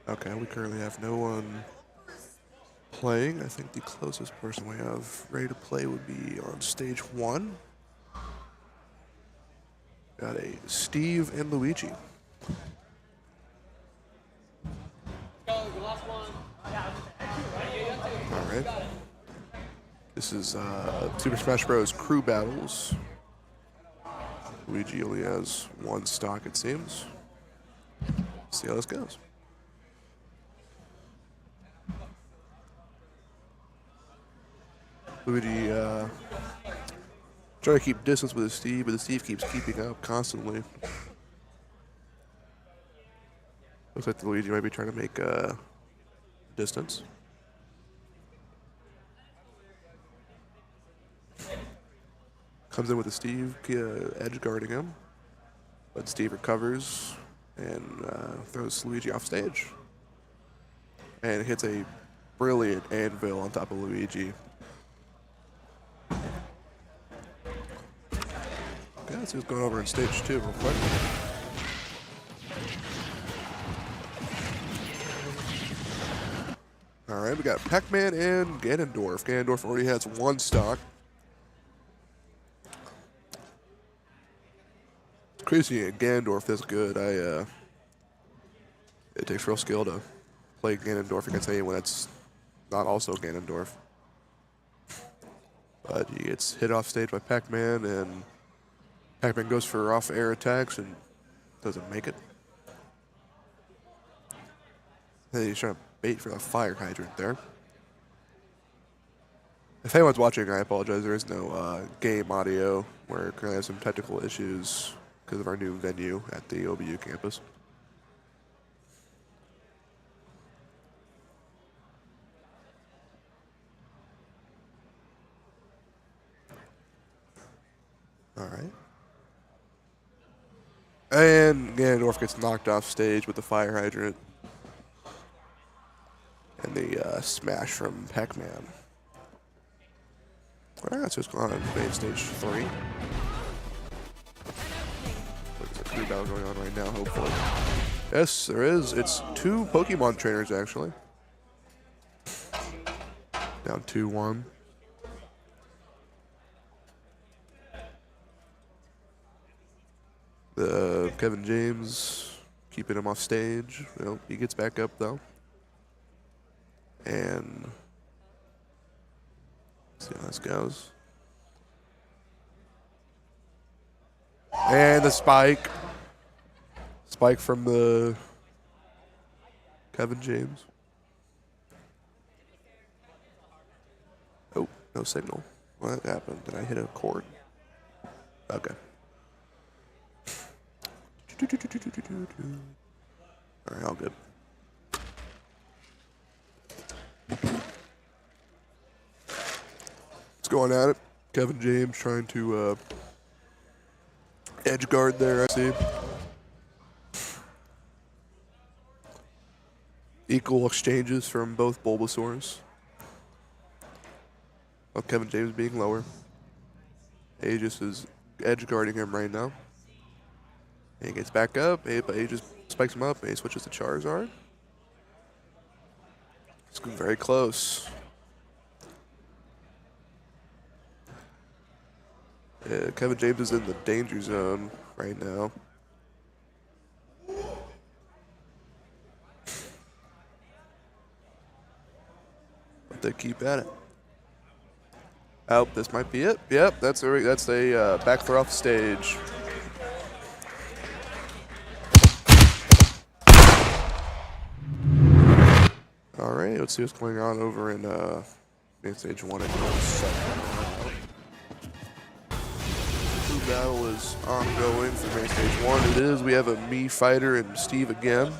Okay, we currently have no one playing. I think the closest person we have ready to play would be on stage 1. Got a Steve and Luigi. All right. This is Super Smash Bros. Crew Battles. Luigi only has one stock, it seems. See how this goes. Luigi trying to keep distance with his Steve, but the Steve keeps keeping up constantly. Looks like the Luigi might be trying to make distance. Comes in with the Steve edge guarding him, but Steve recovers and throws Luigi off stage. And hits a brilliant anvil on top of Luigi. Okay, let's see what's going over in stage 2 real quick. All right, we got Pac-Man and Ganondorf. Ganondorf already has one stock. It's crazy Ganondorf this good. It takes real skill to play Ganondorf against anyone that's not also Ganondorf. But he gets hit off stage by Pac-Man, and Pac-Man goes for off-air attacks and doesn't make it. Then he's trying to bait for the fire hydrant there. If anyone's watching, I apologize. There is no game audio. We're currently have some technical issues because of our new venue at the OBU campus. All right. And Ganondorf gets knocked off stage with the fire hydrant. And the smash from Pac-Man. All right, so it's going on main stage 3. There's a crew battle going on right now, hopefully. Yes, there is. It's 2 Pokemon trainers, actually. Down 2-1. The Kevin James keeping him off stage. Well, he gets back up, though. And let's see how this goes. And the spike. Spike from the Kevin James. Oh, no signal. What happened? Did I hit a cord? Okay. All right, all good. It's going at it. Kevin James trying to edge guard there, I see. Equal exchanges from both Bulbasaurs. While Kevin James being lower. Aegis is edge guarding him right now. And he gets back up, but Aegis spikes him up, and he switches to Charizard. It's very close. Yeah, Kevin James is in the danger zone right now. But they keep at it. Oh, this might be it. Yep, that's a back throw off stage. All right, let's see what's going on over in main stage 1 and 2. The battle is ongoing for main stage 1. It is. We have a Mii Fighter and Steve again.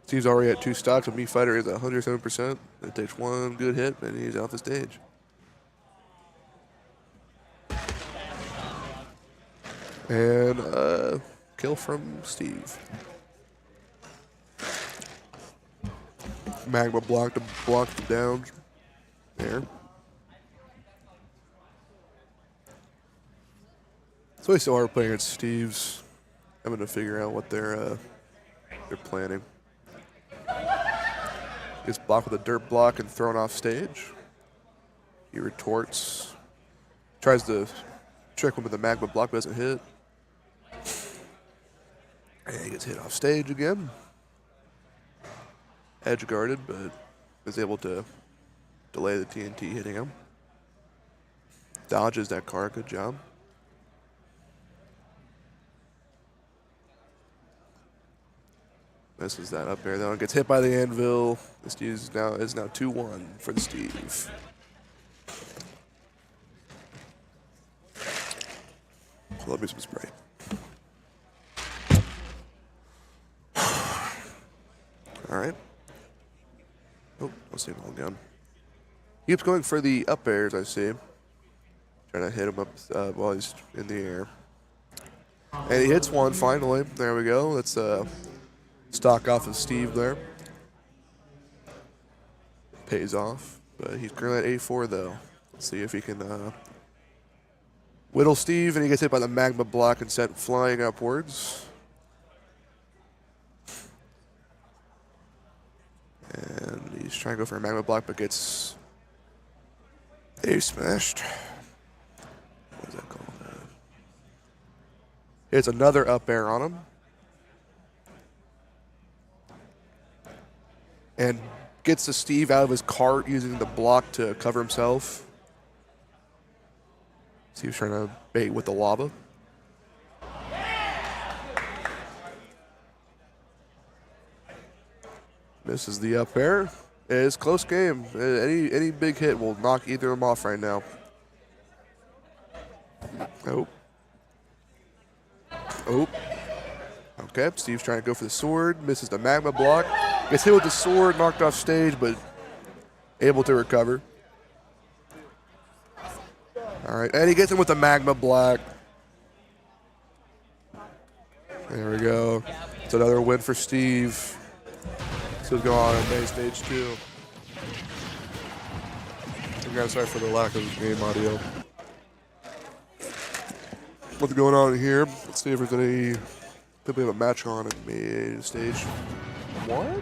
Steve's already at 2 stocks. A Mii Fighter is at 107%. It takes one good hit, and he's off the stage. And kill from Steve. Magma blocked him down there. It's always so hard playing against Steve's. Having to figure out what they're planning. Gets blocked with a dirt block and thrown off stage. He retorts. Tries to trick him with the magma block, but doesn't hit. And he gets hit off stage again. Edge guarded, but is able to delay the TNT hitting him. Dodges that card, good job. Misses that up air though, and gets hit by the anvil. The Steve is now 2-1 for the Steve. Love me some Sprite. All right. Oh, no signal again. Keeps going for the up airs, I see. Trying to hit him up while he's in the air. And he hits one finally. There we go. Let's stock off of Steve there. Pays off. But he's currently at A4 though. Let's see if he can whittle Steve, and he gets hit by the magma block and sent flying upwards. And he's trying to go for a magma block, but gets smashed. What is that called? It's another up air on him. And gets the Steve out of his cart using the block to cover himself. Steve's trying to bait with the lava. Misses the up air. It's a close game. Any big hit will knock either of them off right now. Oh. Oh. Okay, Steve's trying to go for the sword. Misses the magma block. Gets hit with the sword, knocked off stage, but able to recover. All right, and he gets him with the magma block. There we go. It's another win for Steve. So he's going on main stage 2. I'm sorry for the lack of game audio. What's going on here? Let's see if there's any. I think we have a match on at main stage. What?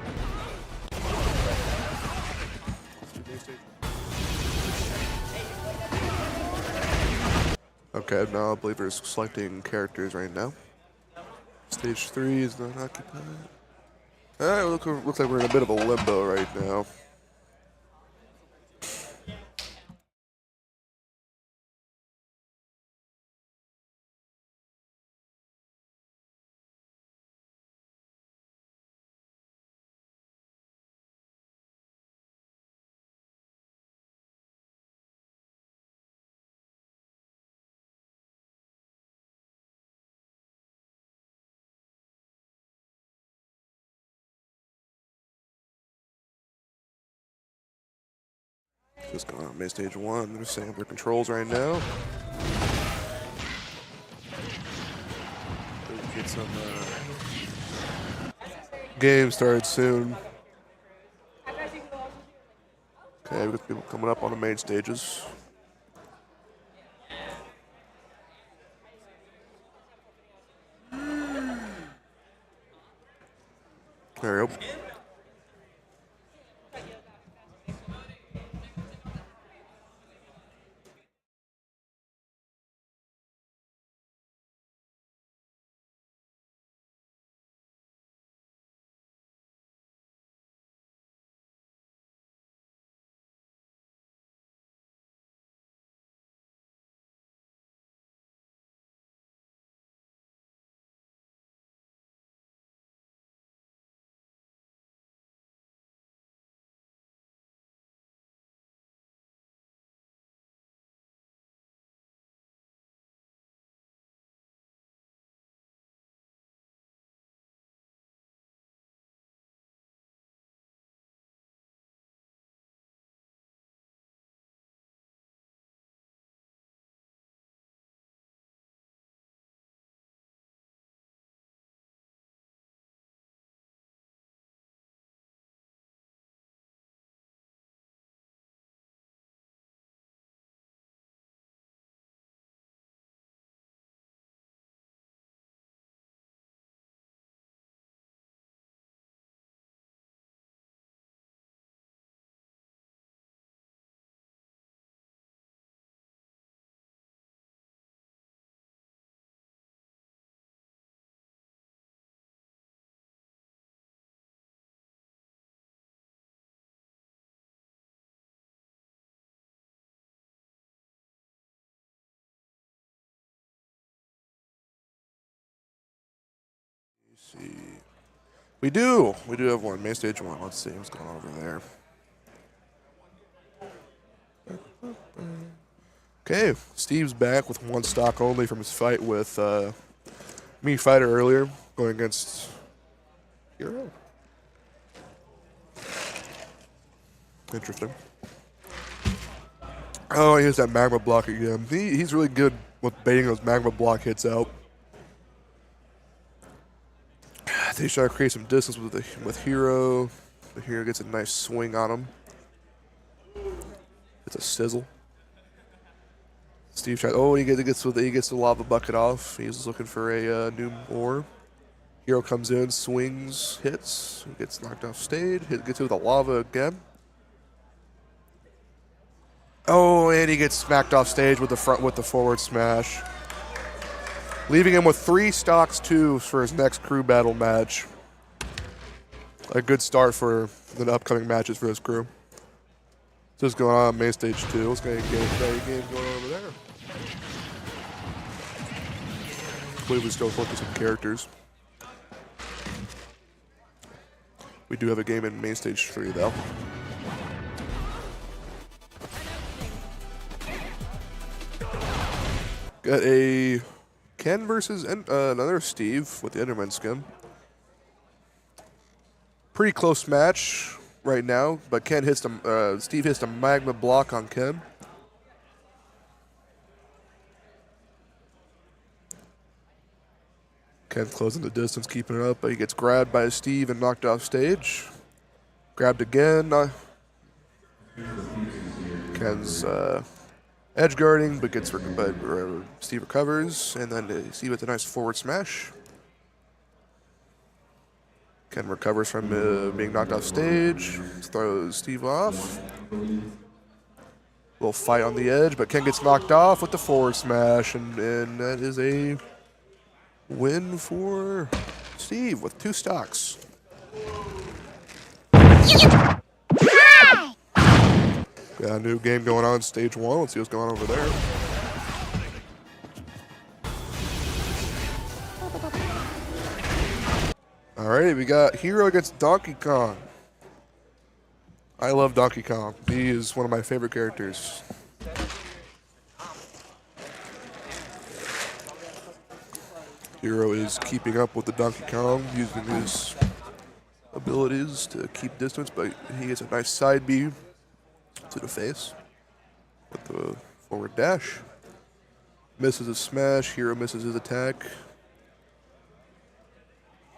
Okay, now I believe we're selecting characters right now. Stage 3 is not occupied. Alright, looks like we're in a bit of a limbo right now. Just going on main stage 1. They're setting up their controls right now. Get some game started soon. Okay, we've got people coming up on the main stages. There we go. see. We do have one. Main stage 1. Let's see what's going on over there. Okay, Steve's back with 1 stock only from his fight with me fighter earlier, going against Hero. Interesting. Oh, he has that magma block again. He's really good with baiting those magma block hits out. He's trying to create some distance with Hero. The Hero gets a nice swing on him. It's a sizzle. Steve tries. Oh, he gets the lava bucket off. He's looking for a new ore. Hero comes in, swings, hits. He gets knocked off stage. Gets hit with the lava again. Oh, and he gets smacked off stage with the forward smash, leaving him with 3 stocks too for his next crew battle match. A good start for the upcoming matches for his crew. So what's going on main stage 2? Let's get a game going over there. I believe we still focus on characters. We do have a game in main stage 3 though. Got a Ken versus another Steve with the Enderman skin. Pretty close match right now, but Steve hits the magma block on Ken. Ken closing the distance, keeping it up, but he gets grabbed by Steve and knocked off stage. Grabbed again. Ken's edge guarding, but Steve recovers, and then Steve with a nice forward smash. Ken recovers from being knocked off stage, throws Steve off. Little fight on the edge, but Ken gets knocked off with the forward smash, and that is a win for Steve with 2 stocks. Got a new game going on, stage 1. Let's see what's going on over there. Alrighty, we got Hero against Donkey Kong. I love Donkey Kong. He is one of my favorite characters. Hero is keeping up with the Donkey Kong, using his abilities to keep distance, but he gets a nice side B to the face with the forward dash. Misses a smash. Hero misses his attack.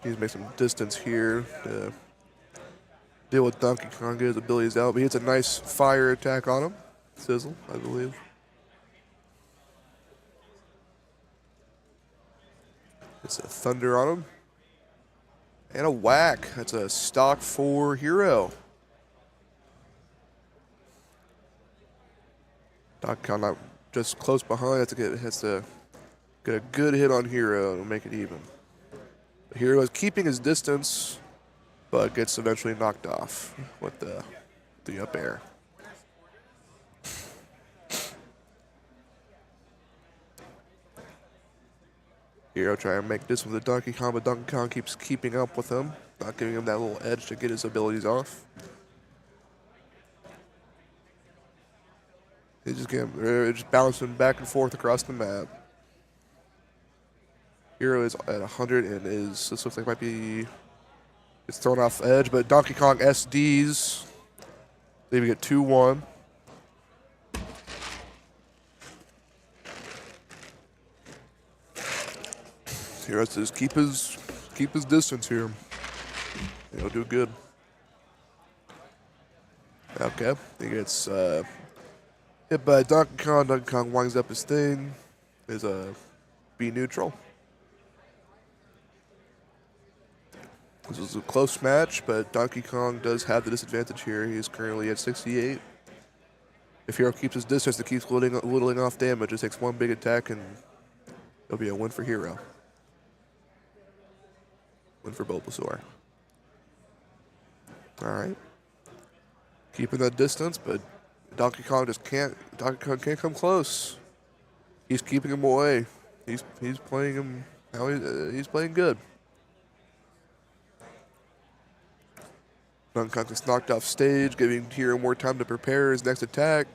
He needs to make some distance here to deal with Donkey Kong, get his abilities out, but he hits a nice fire attack on him. Sizzle, I believe. It's a thunder on him. And a whack. That's a stock for Hero. Donkey Kong not just close behind. Has to get a good hit on Hero to make it even. But Hero is keeping his distance, but gets eventually knocked off with the up air. Hero trying to make distance with the Donkey Kong, but Donkey Kong keeps keeping up with him, not giving him that little edge to get his abilities off. They're just bouncing back and forth across the map. Hero is at 100 and this looks like it might be, it's thrown off edge, but Donkey Kong SDs, leaving it 2-1. Hero has to just keep his distance here. He'll do good. Okay, he gets hit by Donkey Kong. Donkey Kong winds up his thing. Is a B neutral. This is a close match, but Donkey Kong does have the disadvantage here. He is currently at 68. If Hero keeps his distance, it keeps whittling off damage. It takes one big attack, and it'll be a win for Hero. Win for Bulbasaur. All right. Keeping that distance, but Donkey Kong just can't. Donkey Kong can't come close. He's keeping him away. He's playing him. Now he's playing good. Unconscious knocked off stage, giving Hero more time to prepare his next attack.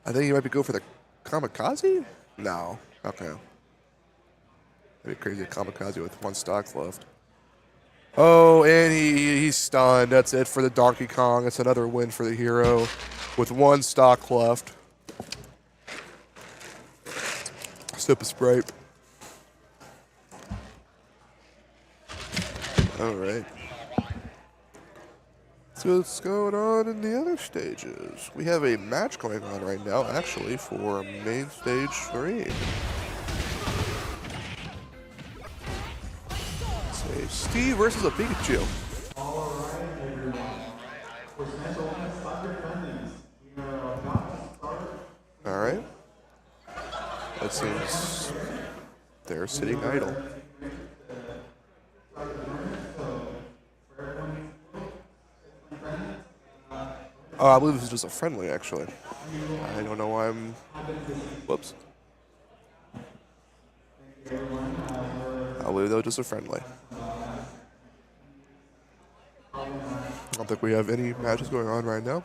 I think he might be going for the kamikaze? No. Okay. That'd be crazy, a kamikaze with 1 stock left. Oh, and he's stunned. That's it for the Donkey Kong. It's another win for the Hero with 1 stock left. Sip of Sprite. All right. So what's going on in the other stages? We have a match going on right now, actually, for main stage 3. It's a Steve versus a Pikachu. Alright, everyone. For special soccer friendlies, we are about to start. All right. That seems they're sitting idle. Oh, I believe this is just a friendly, actually. I don't know why I'm... Whoops. I believe that was just a friendly. I don't think we have any matches going on right now.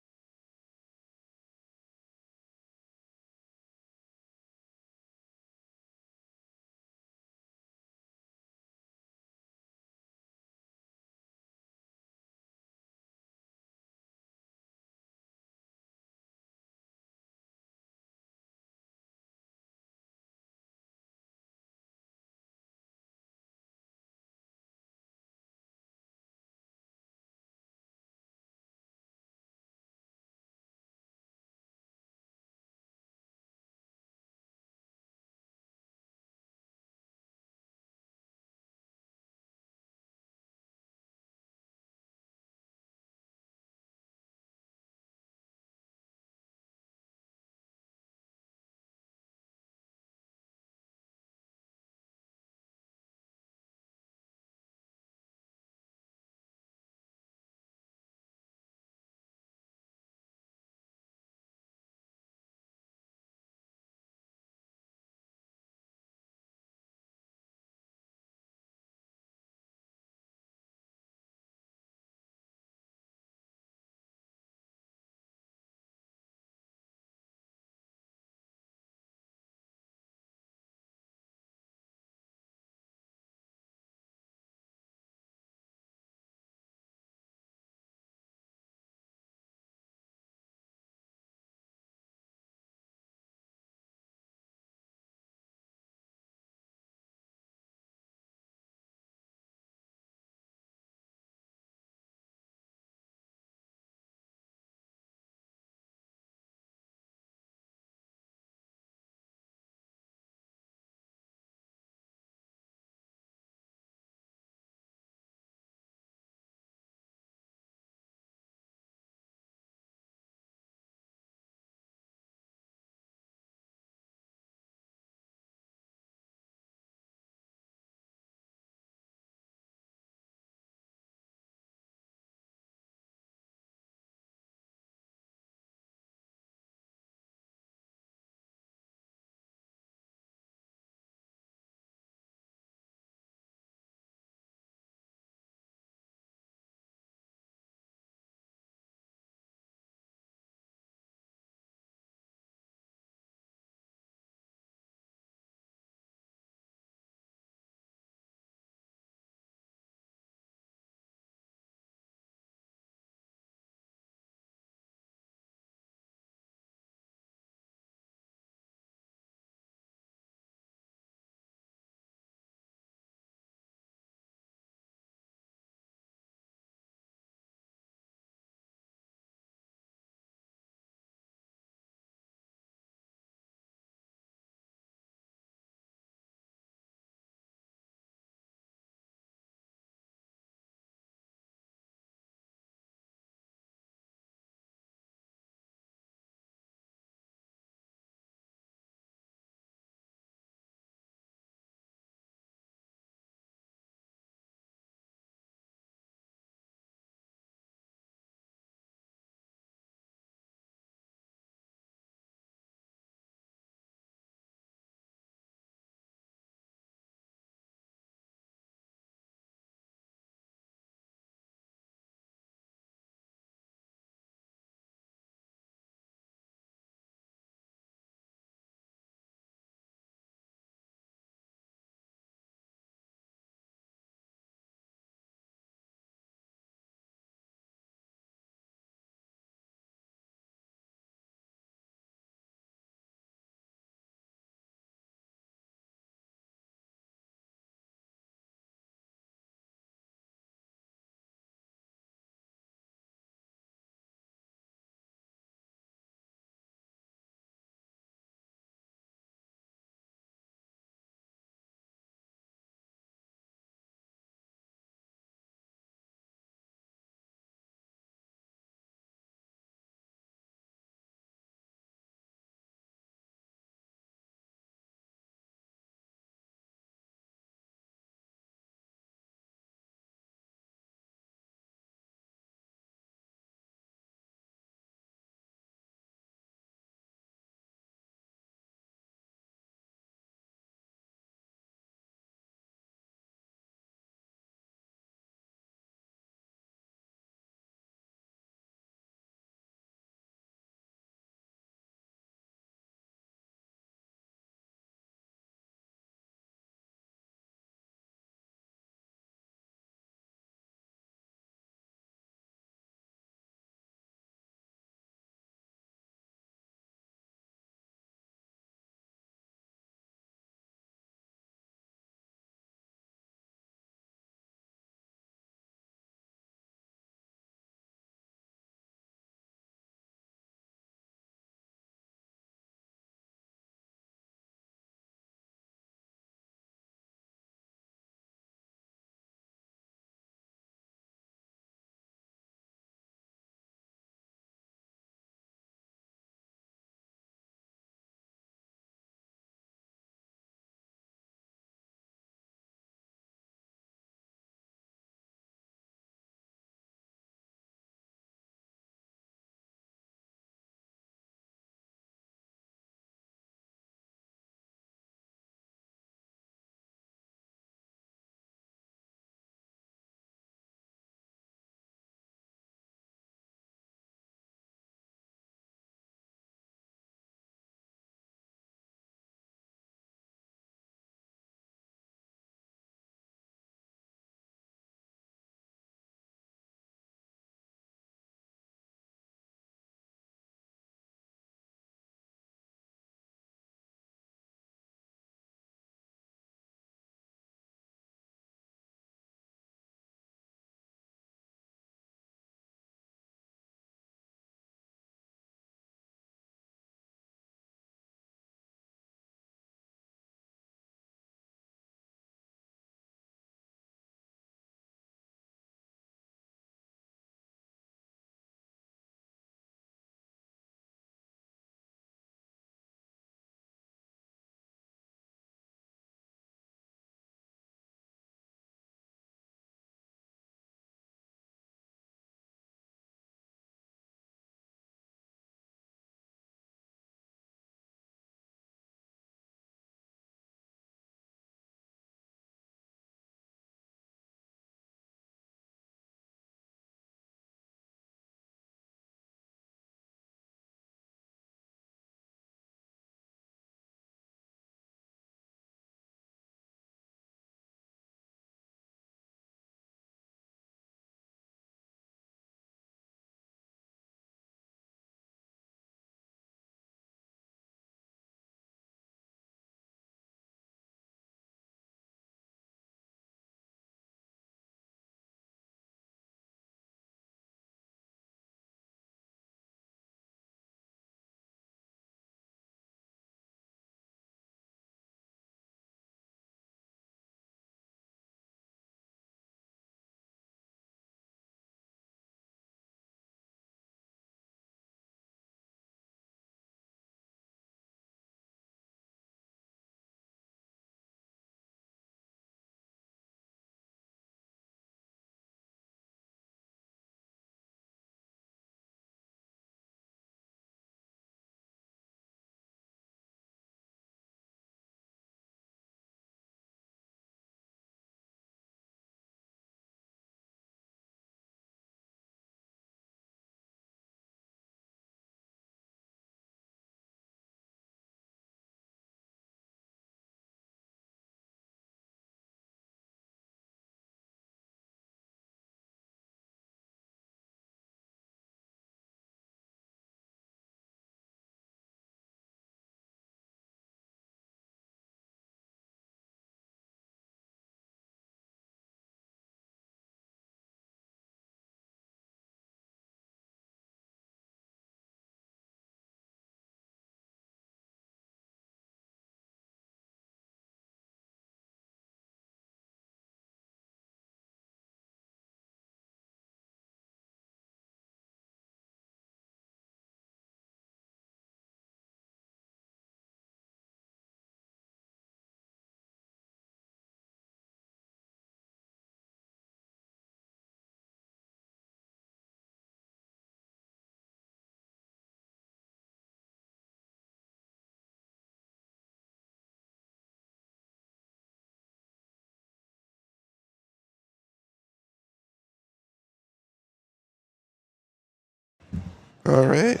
All right.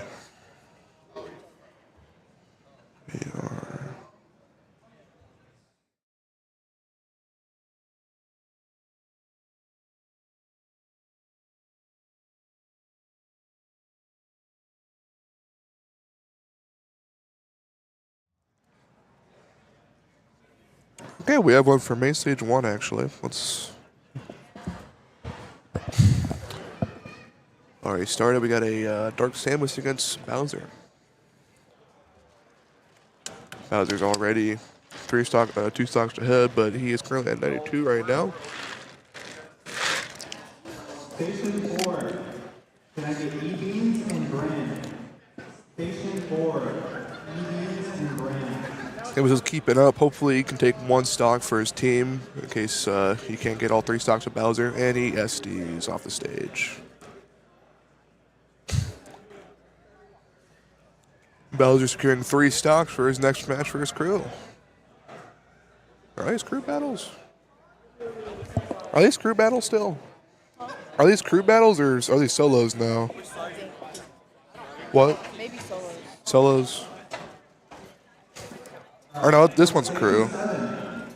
We are. Okay, we have one for main stage 1 actually. Let's. Already started. We got a Dark Sandwich against Bowser. Bowser's already 2 stocks ahead, but he is currently at 92 right now. Station 4. Can I get E-beans and brand? Station 4. E-beans and brand. It was just keeping up. Hopefully he can take 1 stock for his team in case he can't get all 3 stocks with Bowser, and he SDs off the stage. Bowser securing 3 stocks for his next match for his crew. Are these crew battles? Are these crew battles still? Are these crew battles or are these solos now? What? Maybe solos. Solos? Or no, this one's a crew. I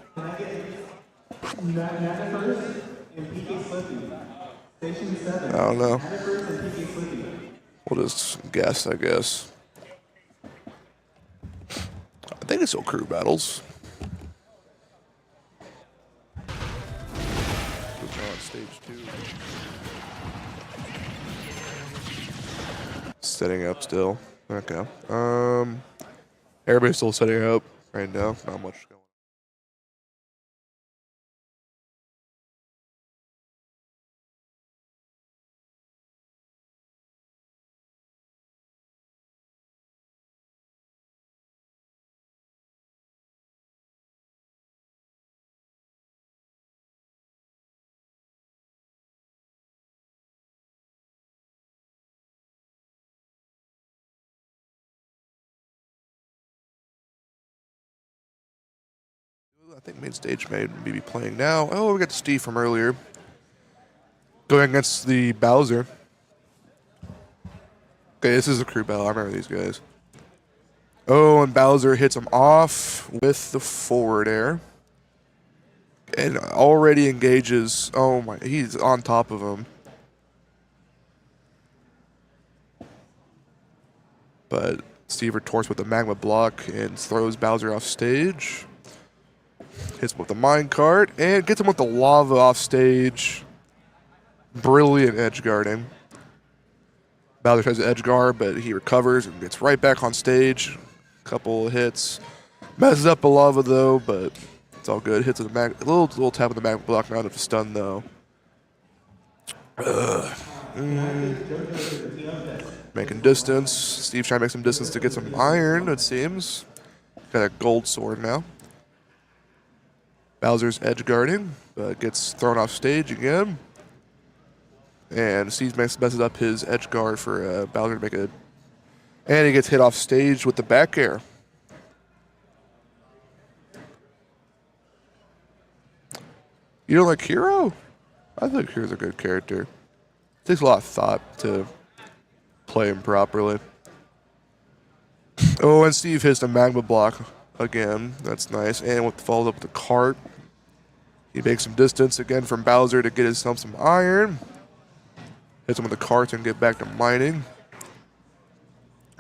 don't know. We'll just guess, I guess. I think it's still crew battles. On stage 2. Setting up still. Okay. Everybody's still setting up right now. Not much going on. I think main stage may be playing now. Oh, we got Steve from earlier. Going against the Bowser. Okay, this is a crew battle. I remember these guys. Oh, and Bowser hits him off with the forward air. And already engages. Oh my, he's on top of him. But Steve retorts with the magma block and throws Bowser off stage. Hits him with the minecart and gets him with the lava off stage. Brilliant edge guarding. Bowser tries to edge guard, but he recovers and gets right back on stage. Couple of hits. Messes up the lava though, but it's all good. Hits with a little tap of the magma block, not enough to stun though. Making distance. Steve's trying to make some distance to get some iron, it seems. Got a gold sword now. Bowser's edge guarding, but gets thrown off stage again. And Steve messes up his edge guard for Bowser to make a... And he gets hit off stage with the back air. You don't like Hero? I think Hero's a good character. It takes a lot of thought to play him properly. Oh, and Steve hits the magma block again. That's nice. And with follows up with the cart. He makes some distance again from Bowser to get himself some iron. Hits him with the cart and get back to mining.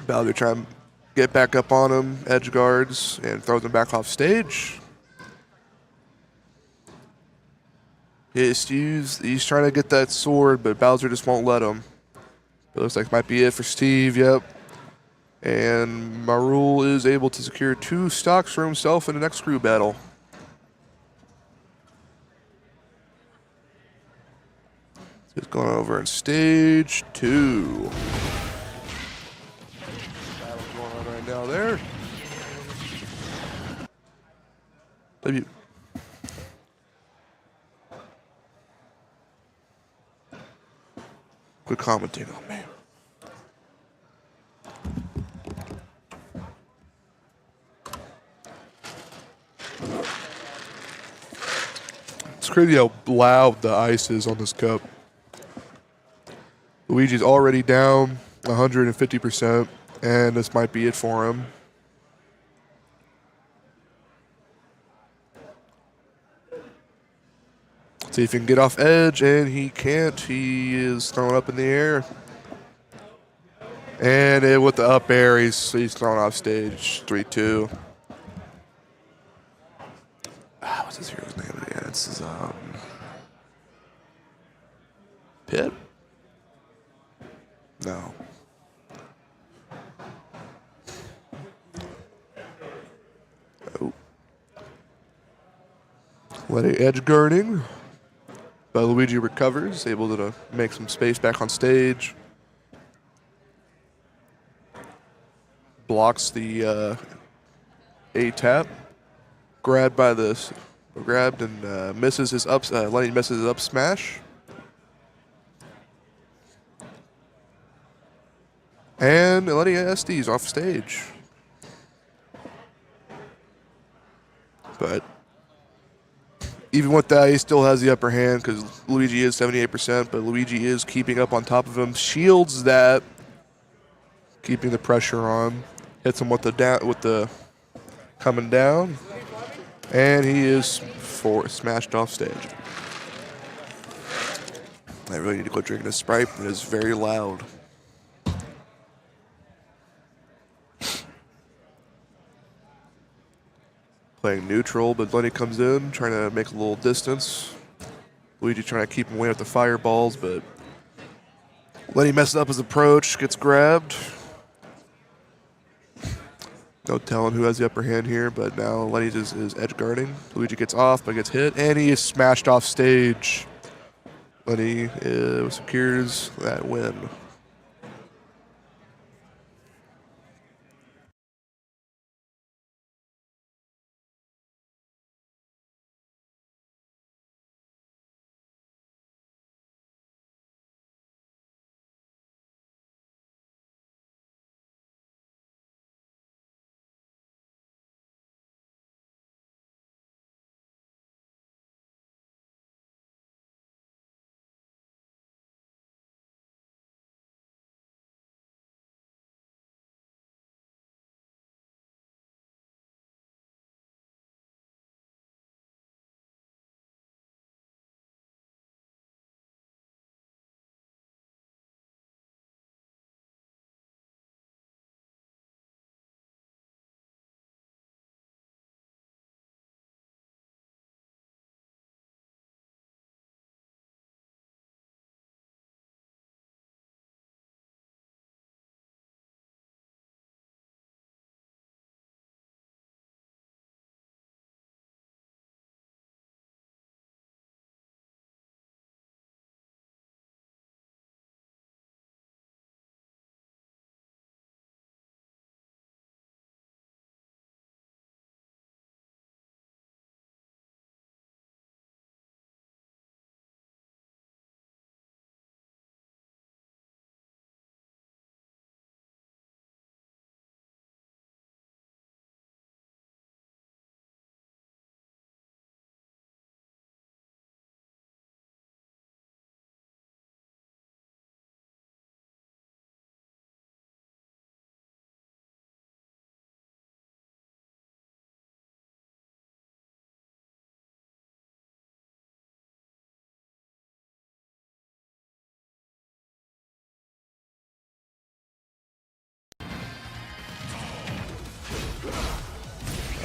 Bowser trying to get back up on him, edge guards, and throws him back off stage. Yeah, he's trying to get that sword, but Bowser just won't let him. It looks like it might be it for Steve, yep. And Marul is able to secure 2 stocks for himself in the next crew battle. It's going over in stage 2. Battle's going on right now there. W. Good commenting on me. It's crazy how loud the ice is on this cup. Luigi's already down. 150%, and this might be it for him. See if he can get off edge, and he can't. He is thrown up in the air. And with the up air, he's thrown off stage. 3-2. What's this hero's name again? This is Pitt? No. Oh. Letting edge guarding. But Luigi recovers, able to make some space back on stage. Blocks the A tap. Grabbed and misses his up. Lenny misses his up smash. And Lenny SD's off stage. But even with that, he still has the upper hand because Luigi is 78%, but Luigi is keeping up on top of him. Shields that, keeping the pressure on. Hits him with the coming down, and he is smashed off stage. I really need to go drink this Sprite. It is very loud. Playing neutral, but Lenny comes in, trying to make a little distance. Luigi trying to keep him away with the fireballs, but Lenny messes up his approach, gets grabbed. No telling who has the upper hand here, but now Lenny is edge guarding. Luigi gets off, but gets hit, and he is smashed off stage. Lenny secures that win.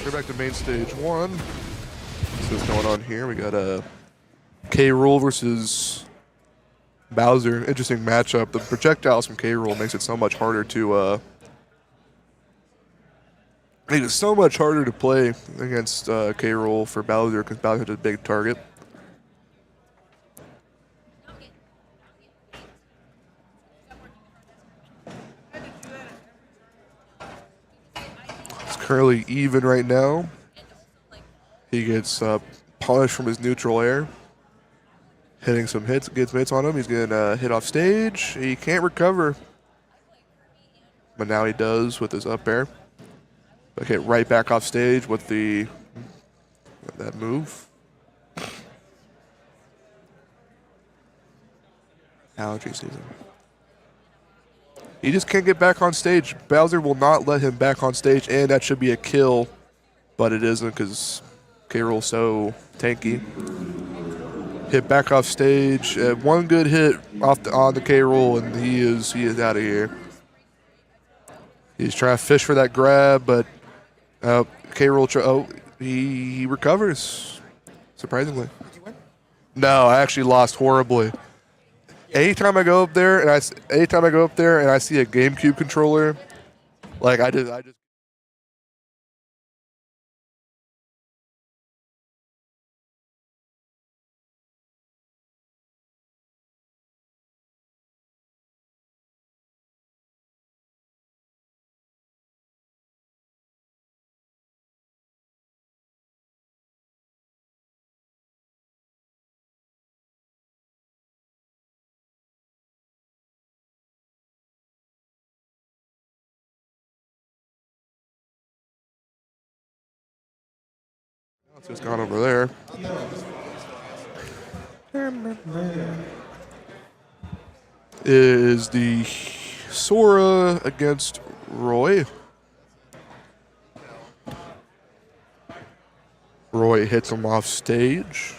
We're back to main stage one. So what's going on here? We got a K. Rool versus Bowser. Interesting matchup. The projectiles from K. Rool makes it so much harder to play against K. Rool for Bowser because Bowser has a big target. It's currently even right now. He gets punished from his neutral air. Hitting some hits, gets hits on him. He's getting hit off stage. He can't recover. But now he does with his up air. Okay, right back off stage with that move. Allergy season. He just can't get back on stage. Bowser will not let him back on stage, and that should be a kill, but it isn't because K. Rool's so tanky. Hit back off stage. One good hit on the K. Rool, and he is out of here. He's trying to fish for that grab, but K. Rool. He recovers. Surprisingly. Did you win? No, I actually lost horribly. Anytime I go up there and I see a GameCube controller, like I just. It's just gone over there. Is the Sora against Roy? Roy hits him off stage.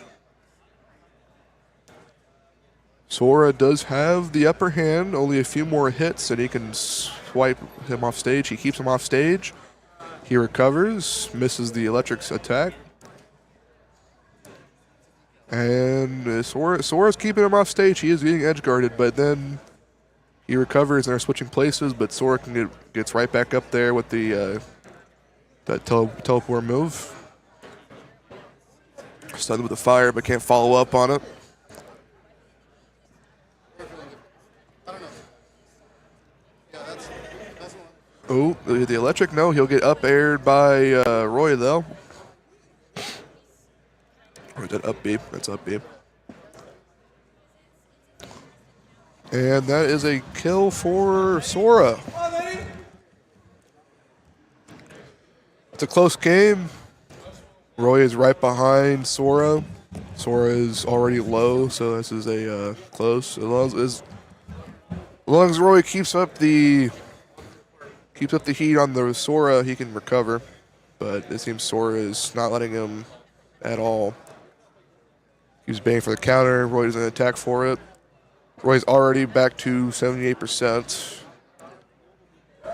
Sora does have the upper hand, only a few more hits and he can swipe him off stage. He keeps him off stage. He recovers, misses the electric's attack. And Sora's keeping him off stage. He is getting edge guarded, but then he recovers and they're switching places. But Sora gets right back up there with the teleport move. Stunned with the fire, but can't follow up on it. Oh, the electric? No, he'll get up aired by Roy though. Or is that up B? That's up B. And that is a kill for Sora. It's a close game. Roy is right behind Sora. Sora is already low, so this is a close. As long as Roy keeps up the heat on the Sora, he can recover. But it seems Sora is not letting him at all. He's banging for the counter. Roy doesn't attack for it. Roy's already back to 78%. It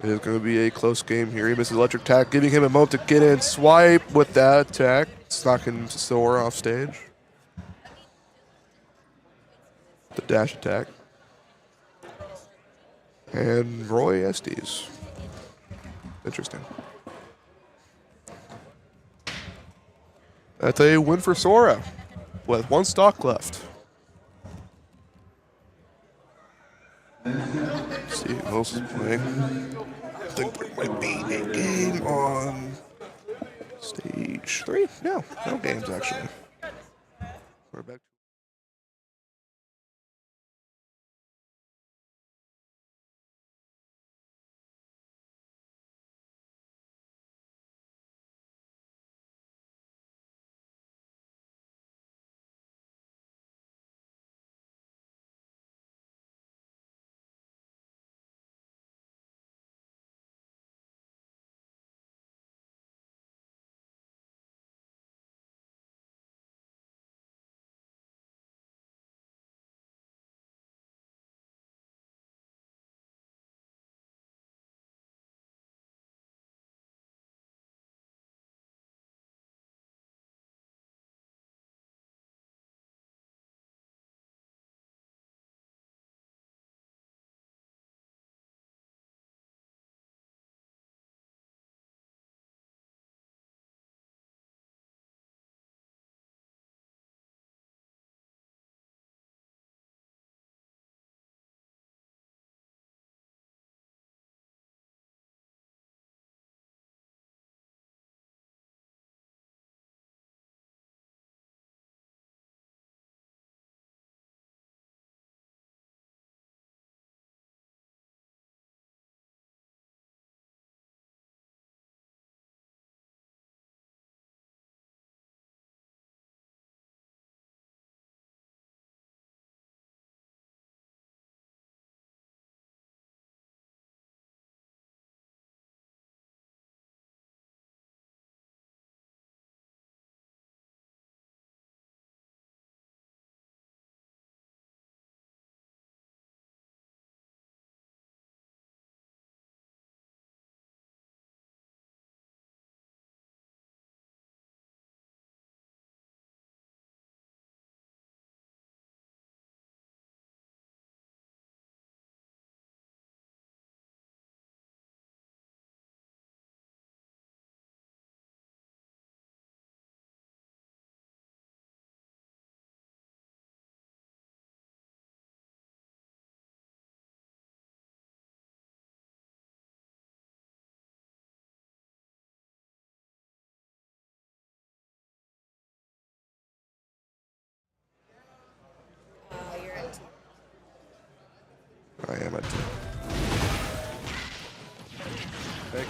is going to be a close game here. He misses electric attack, giving him a moment to get in. Swipe with that attack. It's knocking Sora off stage. The dash attack. And Roy Estes. Interesting. That's a win for Sora with one stock left. Let's see who else is playing. I think there might be a game on stage 3. No games actually. We're back.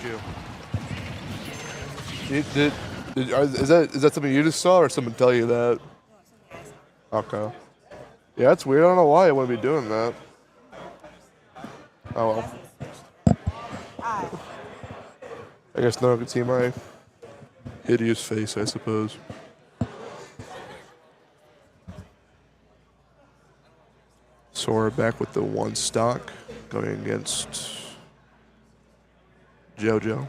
you. Is that something you just saw, or someone tell you that? Okay. Yeah, that's weird. I don't know why I wouldn't be doing that. Oh well. I guess no one can see my hideous face, I suppose. Sora back with the 1 stock, going against JoJo.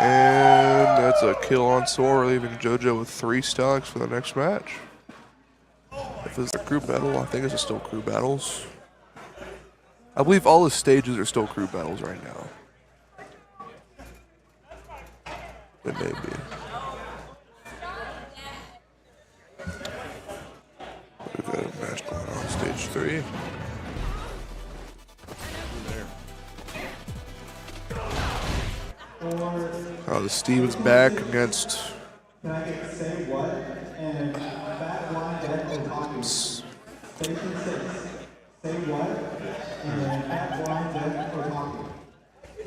And that's a kill on Sora, leaving JoJo with 3 stocks for the next match. If it's a crew battle, I think it's still crew battles. I believe all the stages are still crew battles right now. It may be. We've got a match going on stage 3. Oh, the Steven's back against. Can I get say what and back line deck or pocket? Station 6. Say what and back line deck or pocket?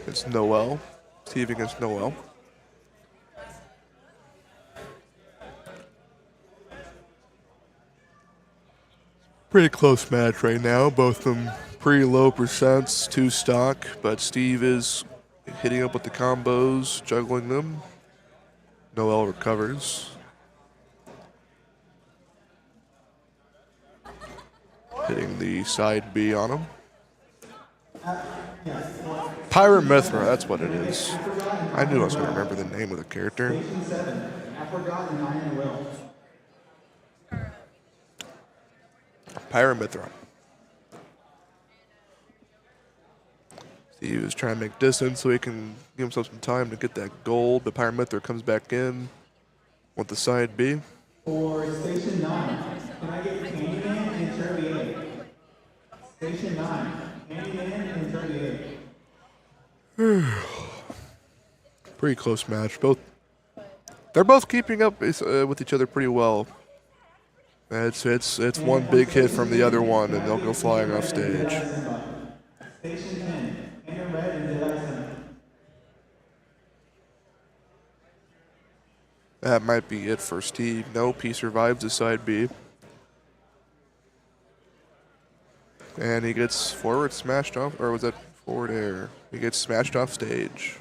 It's Noel. Steve against Noel. Pretty close match right now. Both of them pretty low percents, 2 stock, but Steve is hitting up with the combos, juggling them. Noel recovers. Hitting the side B on him. Pyramithra, that's what it is. I knew I was going to remember the name of the character. Station 7. I forgot 9 will. Pyramithra. Steve is trying to make distance so he can give himself some time to get that gold, but Pyramithra comes back in with the side B. For Station 9, can I get Candyman and 38? Station 9, Candyman and 38. Pretty close match. They're both keeping up with each other pretty well. It's one big hit from the other one, and they'll go flying off stage. Station 10, Enter Red and Dead Center. That might be it for Steve. Nope, he survives the side B. And he gets forward smashed off, or was that forward air? He gets smashed off stage.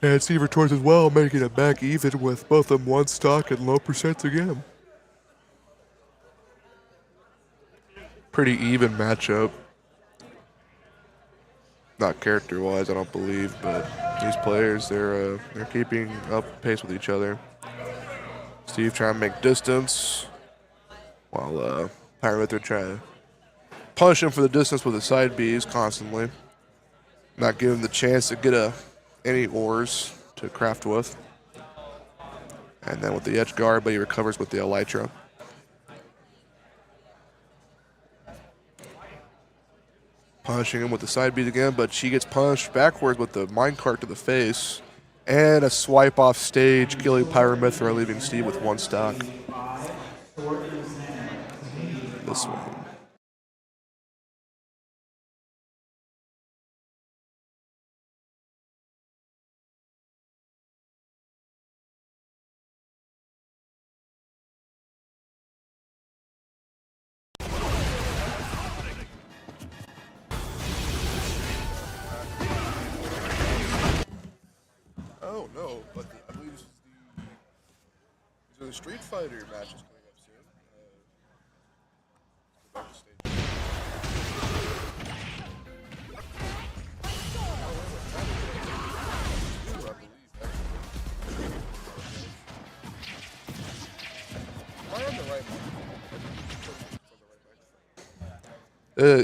And Steve retorts as well, making it back even with both of them 1 stock and low percents again. Pretty even matchup. Not character-wise, I don't believe, but these players, they're keeping up pace with each other. Steve trying to make distance, while Pyramithra trying to punish him for the distance with the side Bs constantly. Not giving him the chance to get any ores to craft with. And then with the edge guard, but he recovers with the Elytra. Punishing him with the side beat again, but she gets punished backwards with the minecart to the face. And a swipe off stage, killing Pyramithra, leaving Steve with 1 stock. This one. Oh no, but I believe this is the Street Fighter match is coming up soon. Back to stage.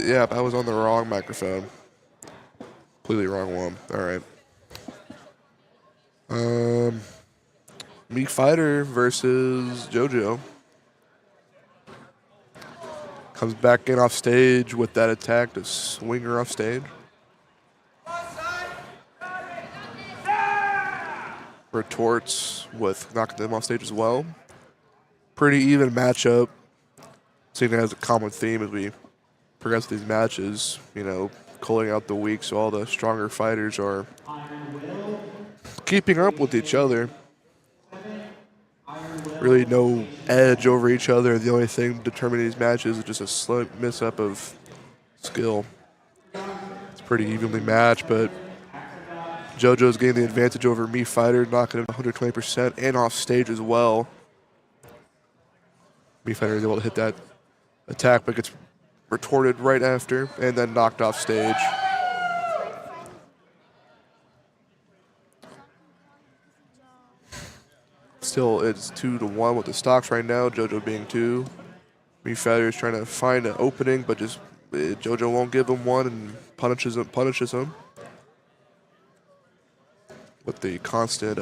Yeah, I was on the wrong microphone. Completely wrong one. All right. Meek Fighter versus JoJo. Comes back in off stage with that attack to swing her off stage. retorts with knocking them off stage as well. Pretty even matchup. Seeing it as a common theme as we progress these matches, you know, culling out the weak so all the stronger fighters are keeping up with each other. Really no edge over each other. The only thing determining these matches is just a slight miss-up of skill. It's pretty evenly matched, but JoJo's getting the advantage over me fighter, knocking him 120% and off stage as well. Me fighter is able to hit that attack, but gets retorted right after and then knocked off stage. Still, it's 2-1 with the stocks right now. JoJo being 2. Me fighter is trying to find an opening, but just JoJo won't give him one and punishes him with the constant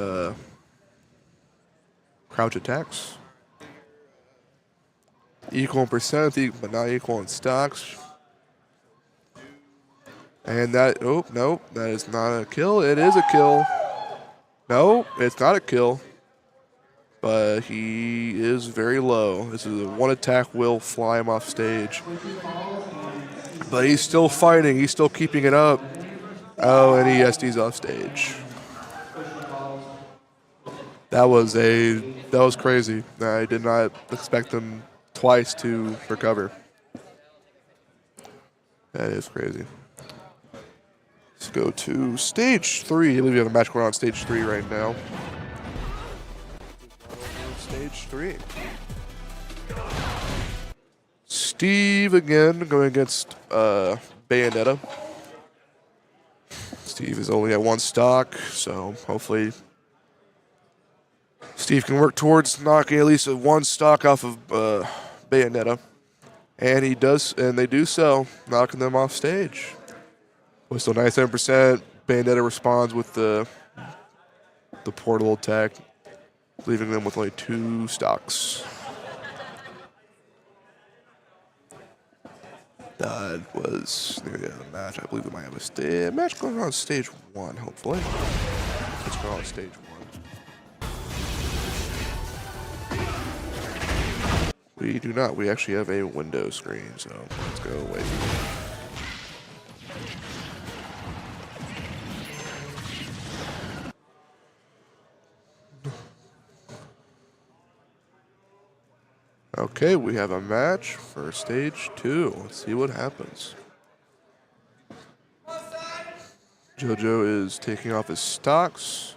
crouch attacks. Equal in percent, but not equal in stocks. And that, oh, no, that is not a kill. It is a kill. No, it's not a kill. But he is very low. This is a one attack will fly him off stage. But he's still fighting. He's still keeping it up. Oh, and he SD's off stage. That was crazy. I did not expect him twice to recover. That is crazy. Let's go to stage 3. I believe we have a match going on stage 3 right now. Stage 3. Steve again going against Bayonetta. Steve is only at 1 stock, so hopefully Steve can work towards knocking at least 1 stock off of Bayonetta. And he does, and they do so, knocking them off stage. With still 97%, Bayonetta responds with the portal attack, leaving them with only 2 stocks. That was near the end of the match. I believe we might have a match going on stage 1, hopefully. Let's go on stage 1. We do not. We actually have a window screen, so let's go away from it. Okay, we have a match for stage 2. Let's see what happens. JoJo is taking off his stocks.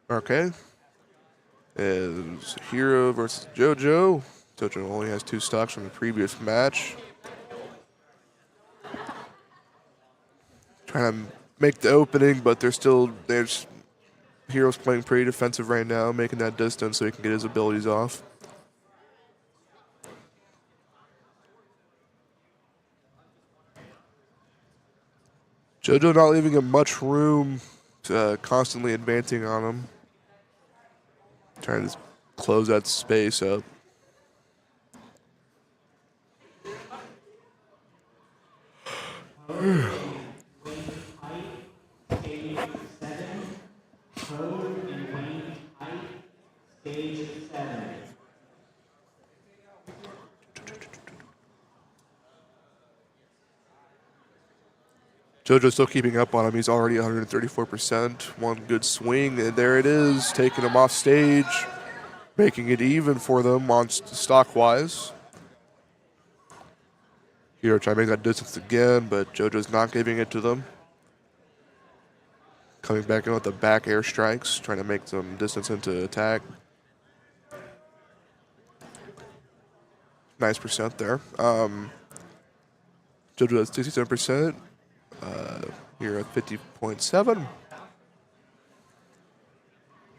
Okay. Is Hero versus JoJo. JoJo only has 2 stocks from the previous match. Trying to make the opening, but there's Hero's playing pretty defensive right now, making that distance so he can get his abilities off. JoJo not leaving him much room, constantly advancing on him. Trying to close that space up. JoJo's still keeping up on him. He's already 134%. One good swing, and there it is, taking him off stage, making it even for them on stock-wise. Hero trying to make that distance again, but JoJo's not giving it to them. Coming back in with the back air strikes, trying to make some distance into attack. Nice percent there. JoJo has 67%. Here at 50.7.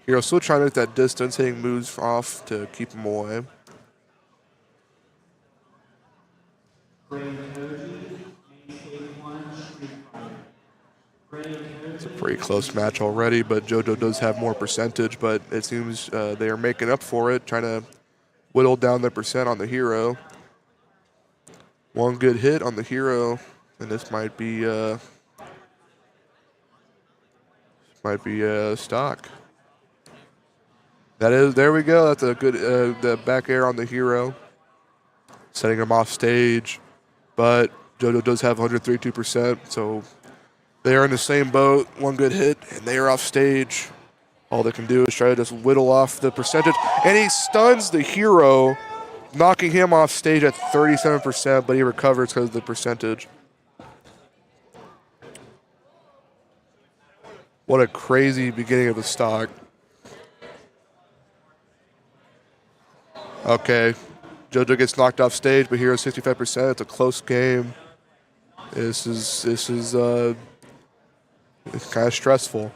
Hero still trying to make that distance, hitting moves off to keep him away. It's a pretty close match already, but JoJo does have more percentage, but it seems they are making up for it, trying to whittle down the percent on the Hero. One good hit on the Hero, and this might be a stock. There we go. That's a good the back air on the hero, setting him off stage. But JoJo does have 132%, so they are in the same boat. One good hit, and they are off stage. All they can do is try to just whittle off the percentage, and he stuns the hero, knocking him off stage at 37%, but he recovers because of the percentage. What a crazy beginning of the stock. Okay, JoJo gets knocked off stage, but Hero's 65%. It's a close game. This is it's kind of stressful.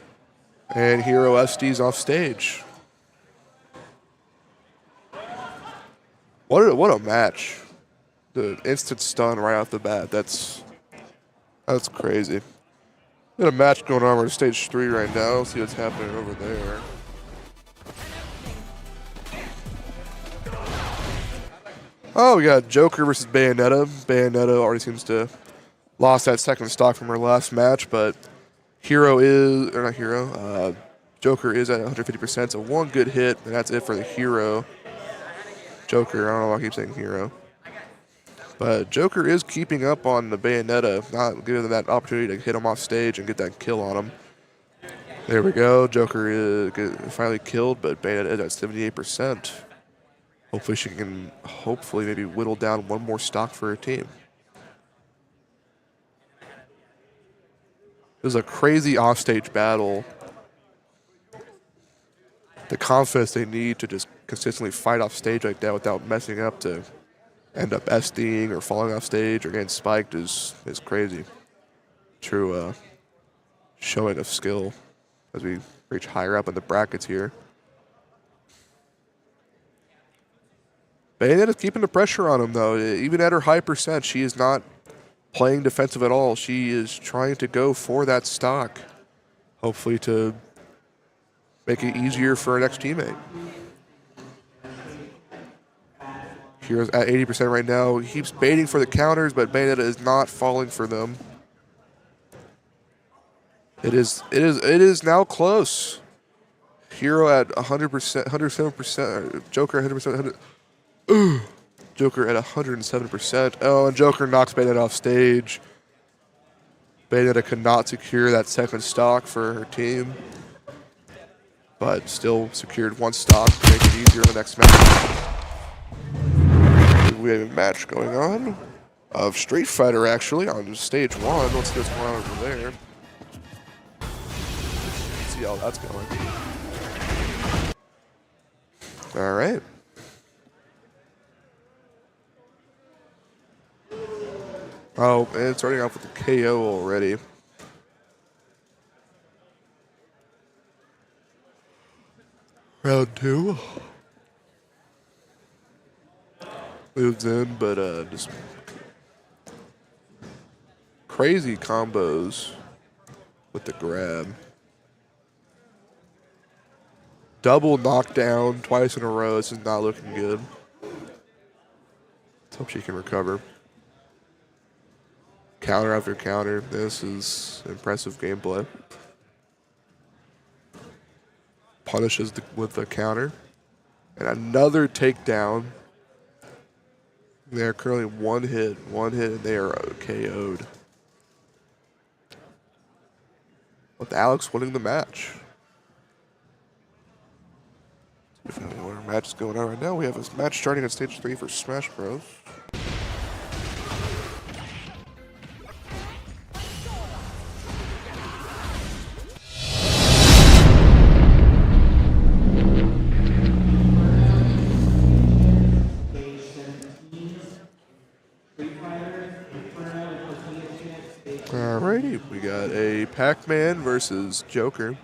And Hero SD's off stage. What a match. The instant stun right off the bat. That's crazy. Got a match going on on stage 3 right now. Let's see what's happening over there. Oh, we got Joker versus Bayonetta. Bayonetta already seems to lost that second stock from her last match, but Joker is at 150%, so one good hit, and that's it for the hero. Joker, I don't know why I keep saying hero. But Joker is keeping up on the Bayonetta, not giving them that opportunity to hit him off stage and get that kill on him. There we go. Joker is finally killed, but Bayonetta is at 78%. Hopefully she can maybe whittle down one more stock for her team. It was a crazy offstage battle. The confidence they need to just consistently fight off stage like that without messing up to end up SDing or falling off stage or getting spiked is crazy. True showing of skill as we reach higher up in the brackets here. Bayonetta's keeping the pressure on him, though. Even at her high percent, she is not playing defensive at all. She is trying to go for that stock, hopefully to make it easier for her next teammate. Hero's at 80% right now. He keeps baiting for the counters, but Bayonetta is not falling for them. It is now close. Hero at 100%, 107%. Joker at 100%. Joker at 107%. Oh, and Joker knocks Bayonetta off stage. Bayonetta could not secure that second stock for her team, but still secured one stock to make it easier in the next match. We have a match going on of Street Fighter, actually, on stage 1. Let's see what's going on over there. Let's see how that's going. All right. Oh, and it's starting off with the KO already. Round 2. Moves in, but just crazy combos with the grab. Double knockdown twice in a row. This is not looking good. Let's hope she can recover. Counter after counter. This is impressive gameplay. Punishes with the counter. And another takedown. They're currently one hit, and they are KO'd. With Alex winning the match. If any more matches going on right now, we have a match starting on stage 3 for Smash Bros. Alrighty, we got a Pac-Man versus Joker.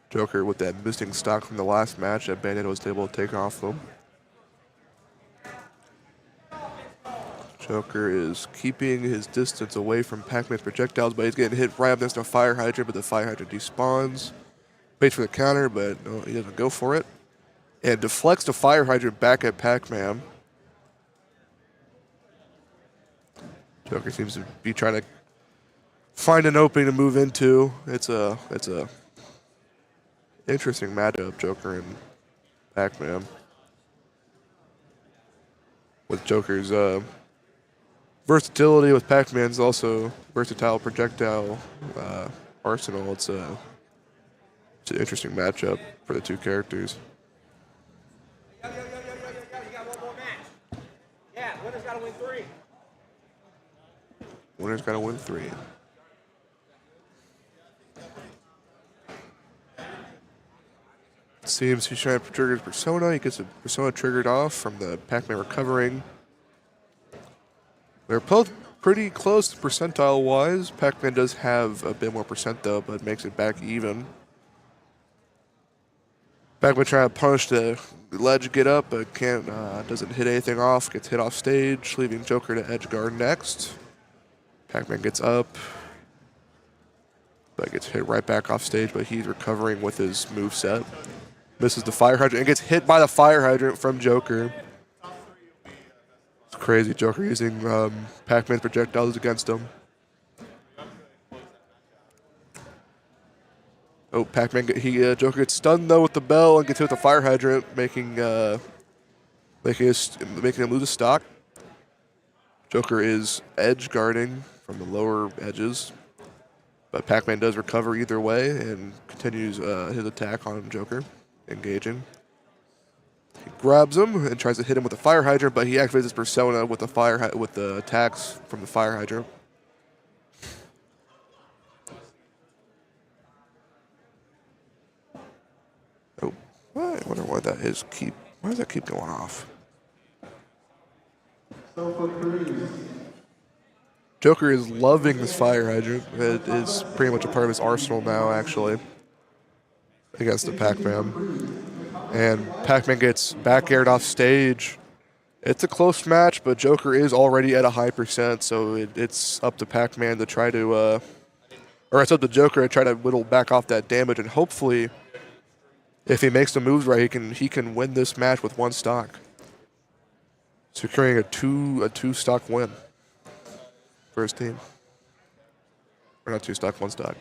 Joker with that missing stock from the last match that Bayonetta was able to take off them. Joker is keeping his distance away from Pac-Man's projectiles, but he's getting hit right up next to a fire hydrant, but the fire hydrant despawns. Waits for the counter, but no, he doesn't go for it. And deflects the fire hydrant back at Pac-Man. Joker seems to be trying to find an opening to move into. It's a interesting matchup, Joker and Pac-Man. With Joker's versatility, with Pac-Man's also versatile projectile arsenal. It's an interesting matchup for the two characters. You got one more match. Yeah, winner's got to win 3. Winner's got to win 3. Seems he's trying to trigger his persona. He gets a persona triggered off from the Pac-Man recovering. They're both pretty close percentile-wise. Pac-Man does have a bit more percent, though, but makes it back even. Pac-Man trying to punish the ledge, get up, but can't. Doesn't hit anything off. Gets hit off stage, leaving Joker to edge guard next. Pac-Man gets up, but gets hit right back off stage. But he's recovering with his moveset. Misses the fire hydrant and gets hit by the fire hydrant from Joker. It's crazy. Joker using Pac-Man's projectiles against him. Oh, Pac-Man, Joker gets stunned though with the bell and gets hit with the fire hydrant, making him lose a stock. Joker is edge guarding from the lower edges, but Pac-Man does recover either way and continues his attack on Joker, engaging. He grabs him and tries to hit him with the fire hydrant, but he activates his persona with the attacks from the fire hydrant. Oh, I wonder why that is why does that keep going off? Joker is loving this fire hydrant. It is pretty much a part of his arsenal now, actually, against the Pac-Man. And Pac-Man gets back aired off stage. It's a close match, but Joker is already at a high percent, so it's up to Pac-Man to try to, or it's up to Joker to try to whittle back off that damage, and hopefully, if he makes the moves right, he can win this match with 1 stock, securing a two stock win for his team. Or not 2 stock, 1 stock.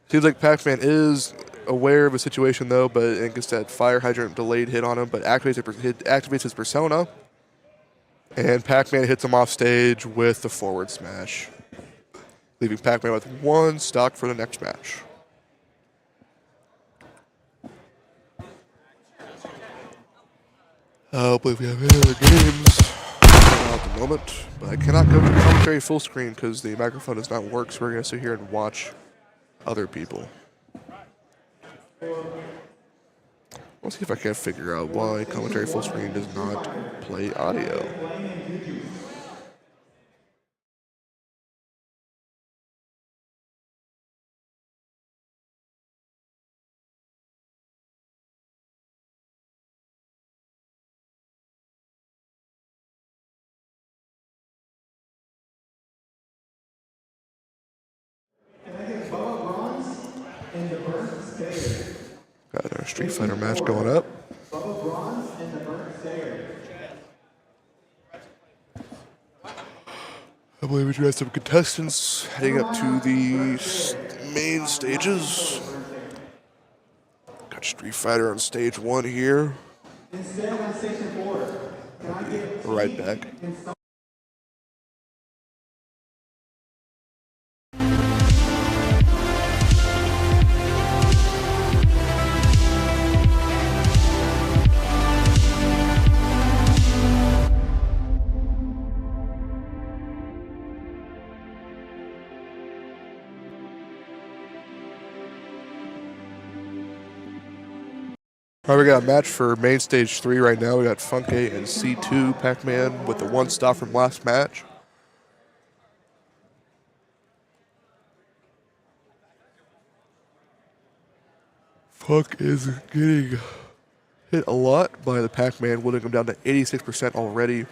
Seems like Pac-Man is aware of a situation though, but it gets that fire hydrant delayed hit on him, but activates his persona, and Pac-Man hits him off stage with the forward smash, leaving Pac-Man with 1 stock for the next match. I believe we have any other games at the moment, but I cannot go to commentary full screen because the microphone does not work, so we're going to sit here and watch other people. Let's see if I can figure out why commentary full screen does not play audio. Got our Street Fighter match going up. I believe we do have some contestants heading up to the main stages. Got Street Fighter on stage 1 here. Right back. All right, we got a match for main stage 3 right now. We got Funke and C2 Pac-Man with the 1 stop from last match. Funk is getting hit a lot by the Pac-Man, whittling him down to 86% already.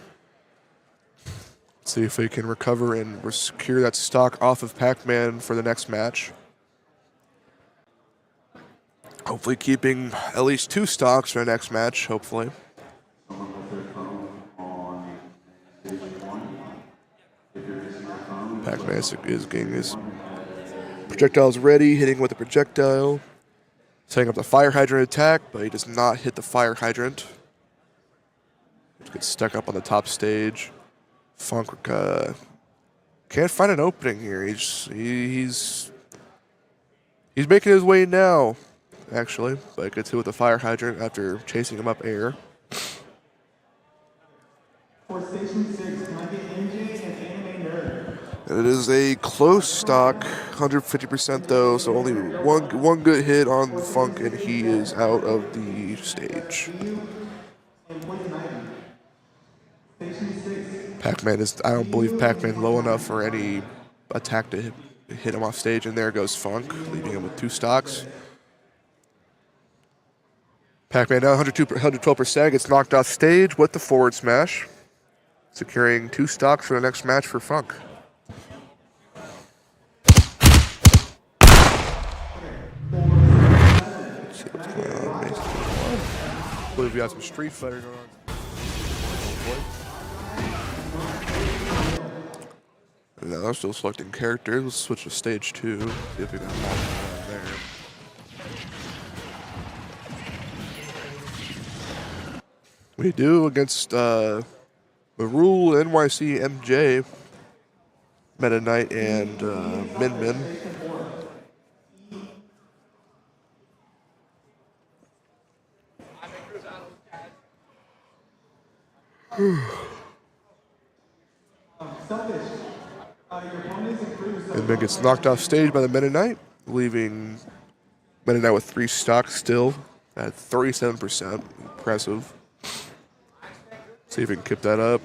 Let's see if he can recover and secure that stock off of Pac-Man for the next match. Hopefully keeping at least 2 stocks for the next match, hopefully. Pac-Man is getting his projectiles ready, hitting with a projectile. Setting up the fire hydrant attack, but he does not hit the fire hydrant. He gets stuck up on the top stage. Funk can't find an opening here. He's making his way now, actually, but gets hit with the fire hydrant after chasing him up air. For Station 6, can I get MJ and Anime Nerd? And it is a close stock, 150% though, so only one good hit on the Funk, and he is out of the stage. Pac-Man is, I don't believe Pac-Man low enough for any attack to hit him off stage, and there goes Funk, leaving him with 2 stocks. Pac-Man now 112%, gets knocked off stage with the forward smash, securing 2 stocks for the next match for Funk. Let's see what's going on. I believe we got some Street Fighter going on. Now I'm still selecting characters. Let's switch to stage 2. See if we can find one there. We do against the Rule, NYC, MJ, Meta Knight, and Min Min. Min Min gets knocked off stage by the Meta Knight, leaving Meta Knight with 3 stocks still at 37%. Impressive. See if we can keep that up.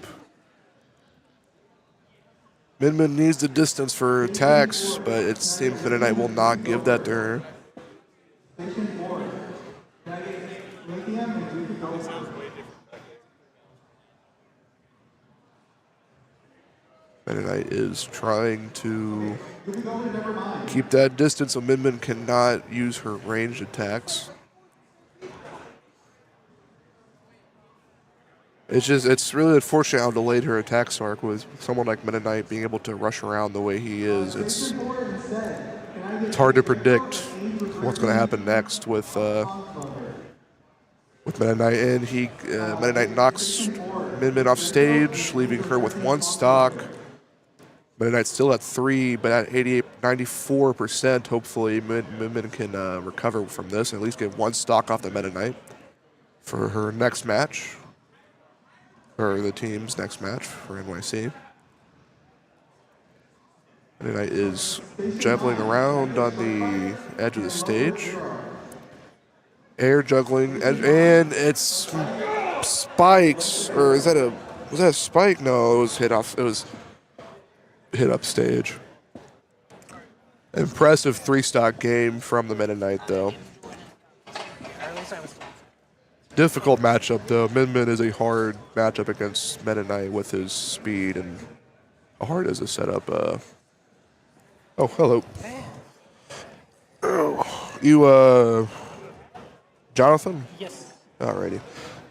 Min Min needs the distance for attacks, but it seems Meta Knight will not give that to her. Meta Knight is trying to keep that distance so Min Min cannot use her ranged attacks. It's really unfortunate how delayed her attacks are with someone like Meta Knight being able to rush around the way he is. It's hard to predict what's going to happen next with Meta Knight, and Meta Knight knocks Min Min off stage, leaving her with 1 stock. Meta Knight's still at 3, but at 94%. Hopefully, Min Min can recover from this and at least get 1 stock off the Meta Knight for her next match. Or the team's next match for NYC. Meta Knight is juggling around on the edge of the stage. Air juggling, and it's spikes, or was that a spike? No, it was hit off. It was hit up stage. Impressive 3-stock game from the Meta Knight, though. Difficult matchup, though. Min Min is a hard matchup against Meta Knight with his speed, and how hard is the setup? Oh, hello. Oh, you, Jonathan? Yes. Alrighty.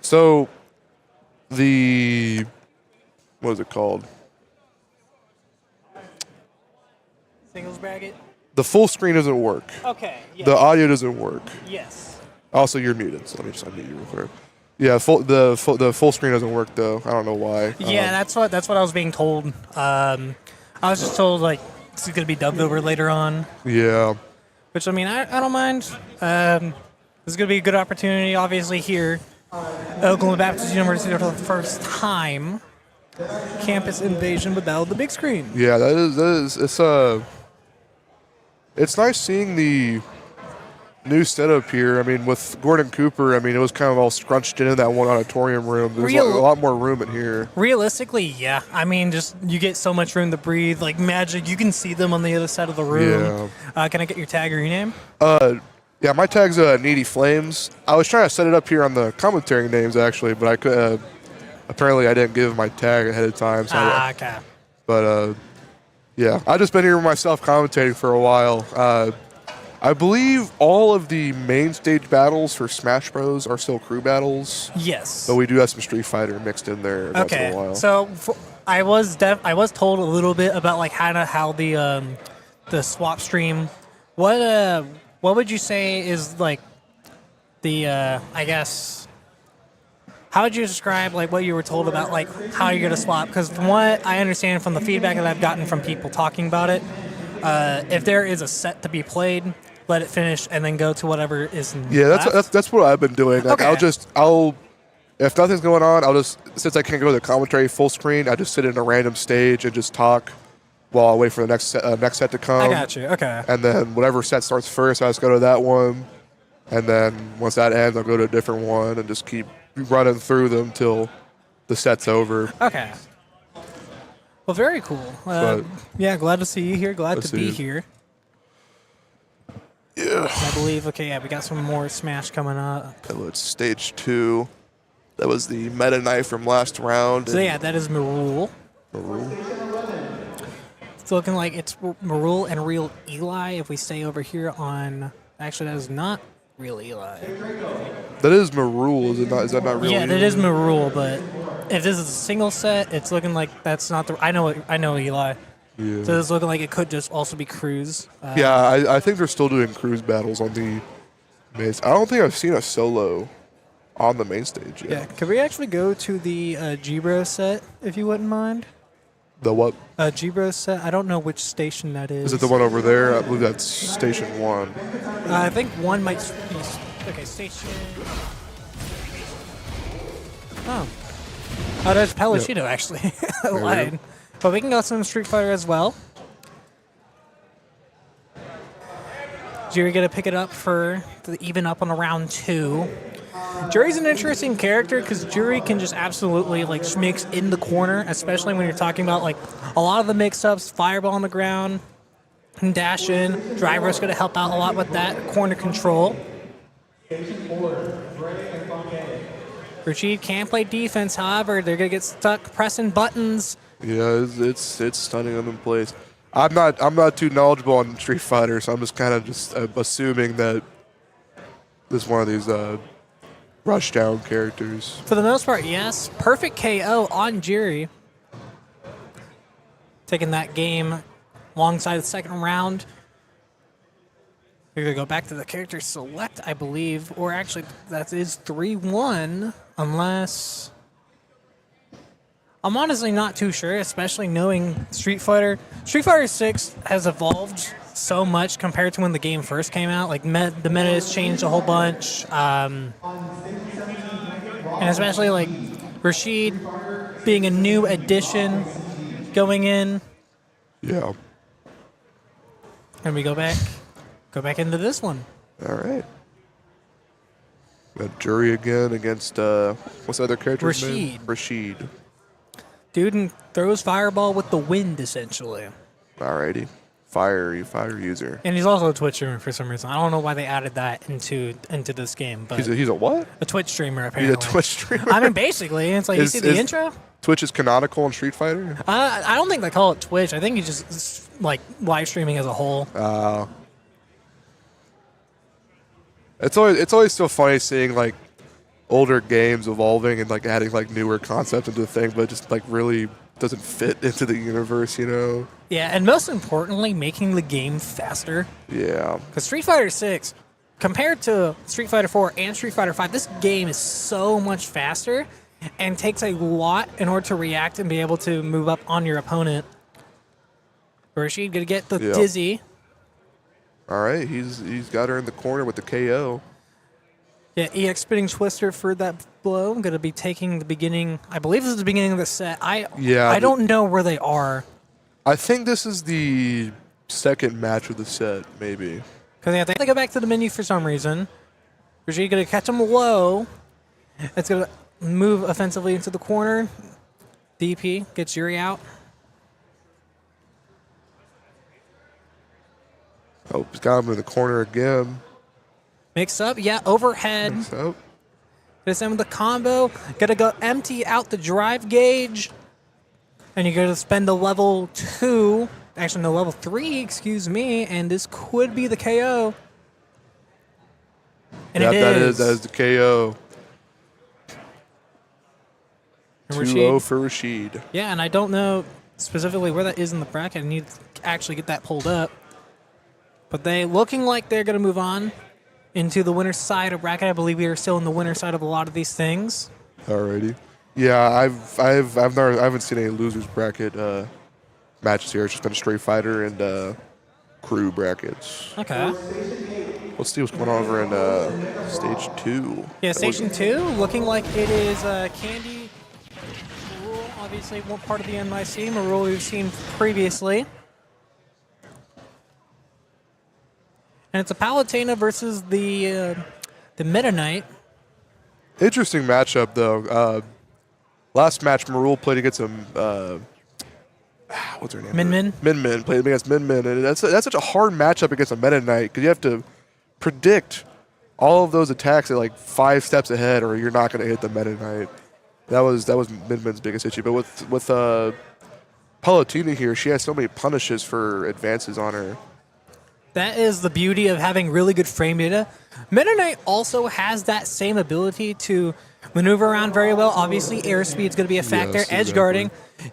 So, what is it called? Singles bracket? The full screen doesn't work. Okay. Yes. The audio doesn't work. Yes. Also, you're muted, so let me just unmute you real quick. Yeah, the full screen doesn't work though. I don't know why. Yeah, that's what I was being told. I was just told like it's gonna be dubbed over later on. Yeah. Which I mean, I don't mind. This is gonna be a good opportunity, obviously here, Oklahoma Baptist University for the first time. Campus invasion without the big screen. Yeah, that is it's nice seeing the new setup here. I mean, with Gordon Cooper, I mean, it was kind of all scrunched into that one auditorium room. There's a lot more room in here. Realistically, yeah. I mean, just you get so much room to breathe. Like Magic, you can see them on the other side of the room. Yeah. Can I get your tag or your name? Yeah, my tag's Needy Flames. I was trying to set it up here on the commentary names, actually, but I could. Apparently, I didn't give my tag ahead of time. So okay. But, yeah, I've just been here myself commentating for a while. I believe all of the main stage battles for Smash Bros. Are still crew battles. Yes. But we do have some Street Fighter mixed in there once in a while. So I was told a little bit about like how the swap stream. What would you say is like the I guess, how would you describe like what you were told about like how you're gonna swap? Because from what I understand from the feedback that I've gotten from people talking about it, if there is a set to be played, let it finish and then go to whatever is Yeah, left. that's what I've been doing. Like Okay. I'll if nothing's going on, I'll just, since I can't go to the commentary full screen, I just sit in a random stage and just talk while I wait for the next set to come. I got you. Okay. And then whatever set starts first, I just go to that one. And then once that ends, I'll go to a different one and just keep running through them till the set's over. Okay. Well, very cool. But- Yeah, glad to see you here. Glad Let's to be see. here. Yeah. I believe. Okay, yeah, we got some more Smash coming up. Okay, it's stage 2. That was the Meta Knight from last round. So yeah, that is Marul. It's looking like it's Marul and Real Eli. If we stay over here on, actually, that is not Real Eli. That is Marul, is it not? Is that not real? Yeah, that is Marul. But if this is a single set, it's looking like that's not the. I know Eli. Yeah. So it's looking like it could just also be Cruz. Yeah, I think they're still doing cruise battles on the main. I don't think I've seen a solo on the main stage yet. Yeah. Could we actually go to the G-Bro set, if you wouldn't mind? The what? G-Bro set. I don't know which station that is. Is it the one over there? I believe that's station 1. I think one might be. Okay, station. Oh. Oh, there's Pellicino, actually. I lied. But we can go some Street Fighter as well. Jerry gonna pick it up for the even up on a round 2. Jury's an interesting character because Jury can just absolutely like mix in the corner, especially when you're talking about like a lot of the mix-ups, fireball on the ground, and dash in. Driver's gonna help out a lot with that corner control. Rashid can't play defense, however, they're gonna get stuck pressing buttons. Yeah, it's stunning them in place. I'm not too knowledgeable on Street Fighter, so I'm just kind of just assuming that this is one of these rushdown characters. For the most part, yes. Perfect KO on Jiri. Taking that game alongside the second round. We're going to go back to the character select, I believe. Or actually, that is 3-1. Unless... I'm honestly not too sure, especially knowing Street Fighter. Street Fighter 6 has evolved so much compared to when the game first came out. Like, the meta has changed a whole bunch. And especially, like, Rashid being a new addition going in. Yeah. And we go back into this one. All right. Got Jury again against what's the other character's name? Rashid. Dude throws fireball with the wind, essentially. Alrighty. Fire user. And he's also a Twitch streamer for some reason. I don't know why they added that into this game, but He's a what? a Twitch streamer apparently. He's a Twitch streamer. I mean, basically, it's like you see the intro. Twitch is canonical in Street Fighter? I don't think they call it Twitch. I think he's just like live streaming as a whole. It's always so funny seeing like older games evolving and like adding like newer concepts into the thing, but it just like really doesn't fit into the universe, you know? Yeah, and most importantly, making the game faster. Yeah. Because Street Fighter 6, compared to Street Fighter 4 and Street Fighter 5, this game is so much faster and takes a lot in order to react and be able to move up on your opponent. Rashid gonna get the dizzy. All right, he's got her in the corner with the KO. Yeah, EX spinning twister for that blow. I'm gonna be taking the beginning. I believe this is the beginning of the set. I don't know where they are. I think this is the second match of the set, maybe. Because yeah, they go back to the menu for some reason. Rashid gonna catch him low. It's gonna move offensively into the corner. DP gets Yuri out. Oh, he's got him in the corner again. Mix up, yeah, overhead. Mix up. This end with the combo. Gotta go empty out the drive gauge. And you're gonna spend the level 2. Actually, no, level 3, excuse me. And this could be the KO. And yeah, it that is. is the KO. And 2-0 for Rashid. Yeah, and I don't know specifically where that is in the bracket. I need to actually get that pulled up. But they looking like they're going to move on. into the winner's side of bracket. I believe we are still in the winner's side of a lot of these things. Alrighty. Yeah, I haven't seen any losers bracket matches here. It's just been straight fighter and crew brackets. Okay. Let's see what's going on over in stage 2. Yeah, Station 2, looking like it is Candy, Marul, obviously one part of the NYC. Marul we've seen previously. And it's a Palutena versus the Meta Knight. Interesting matchup, though. Last match, Marul played against him. What's her name? Min Min? Min Min played against Min Min, and that's such a hard matchup against a Meta Knight because you have to predict all of those attacks at like 5 steps ahead, or you're not going to hit the Meta Knight. That was Min Min's biggest issue. But with Palutena here, she has so many punishes for advances on her. That is the beauty of having really good frame data. Meta Knight also has that same ability to maneuver around very well. Obviously, airspeed is going to be a factor. Yes, edge guarding.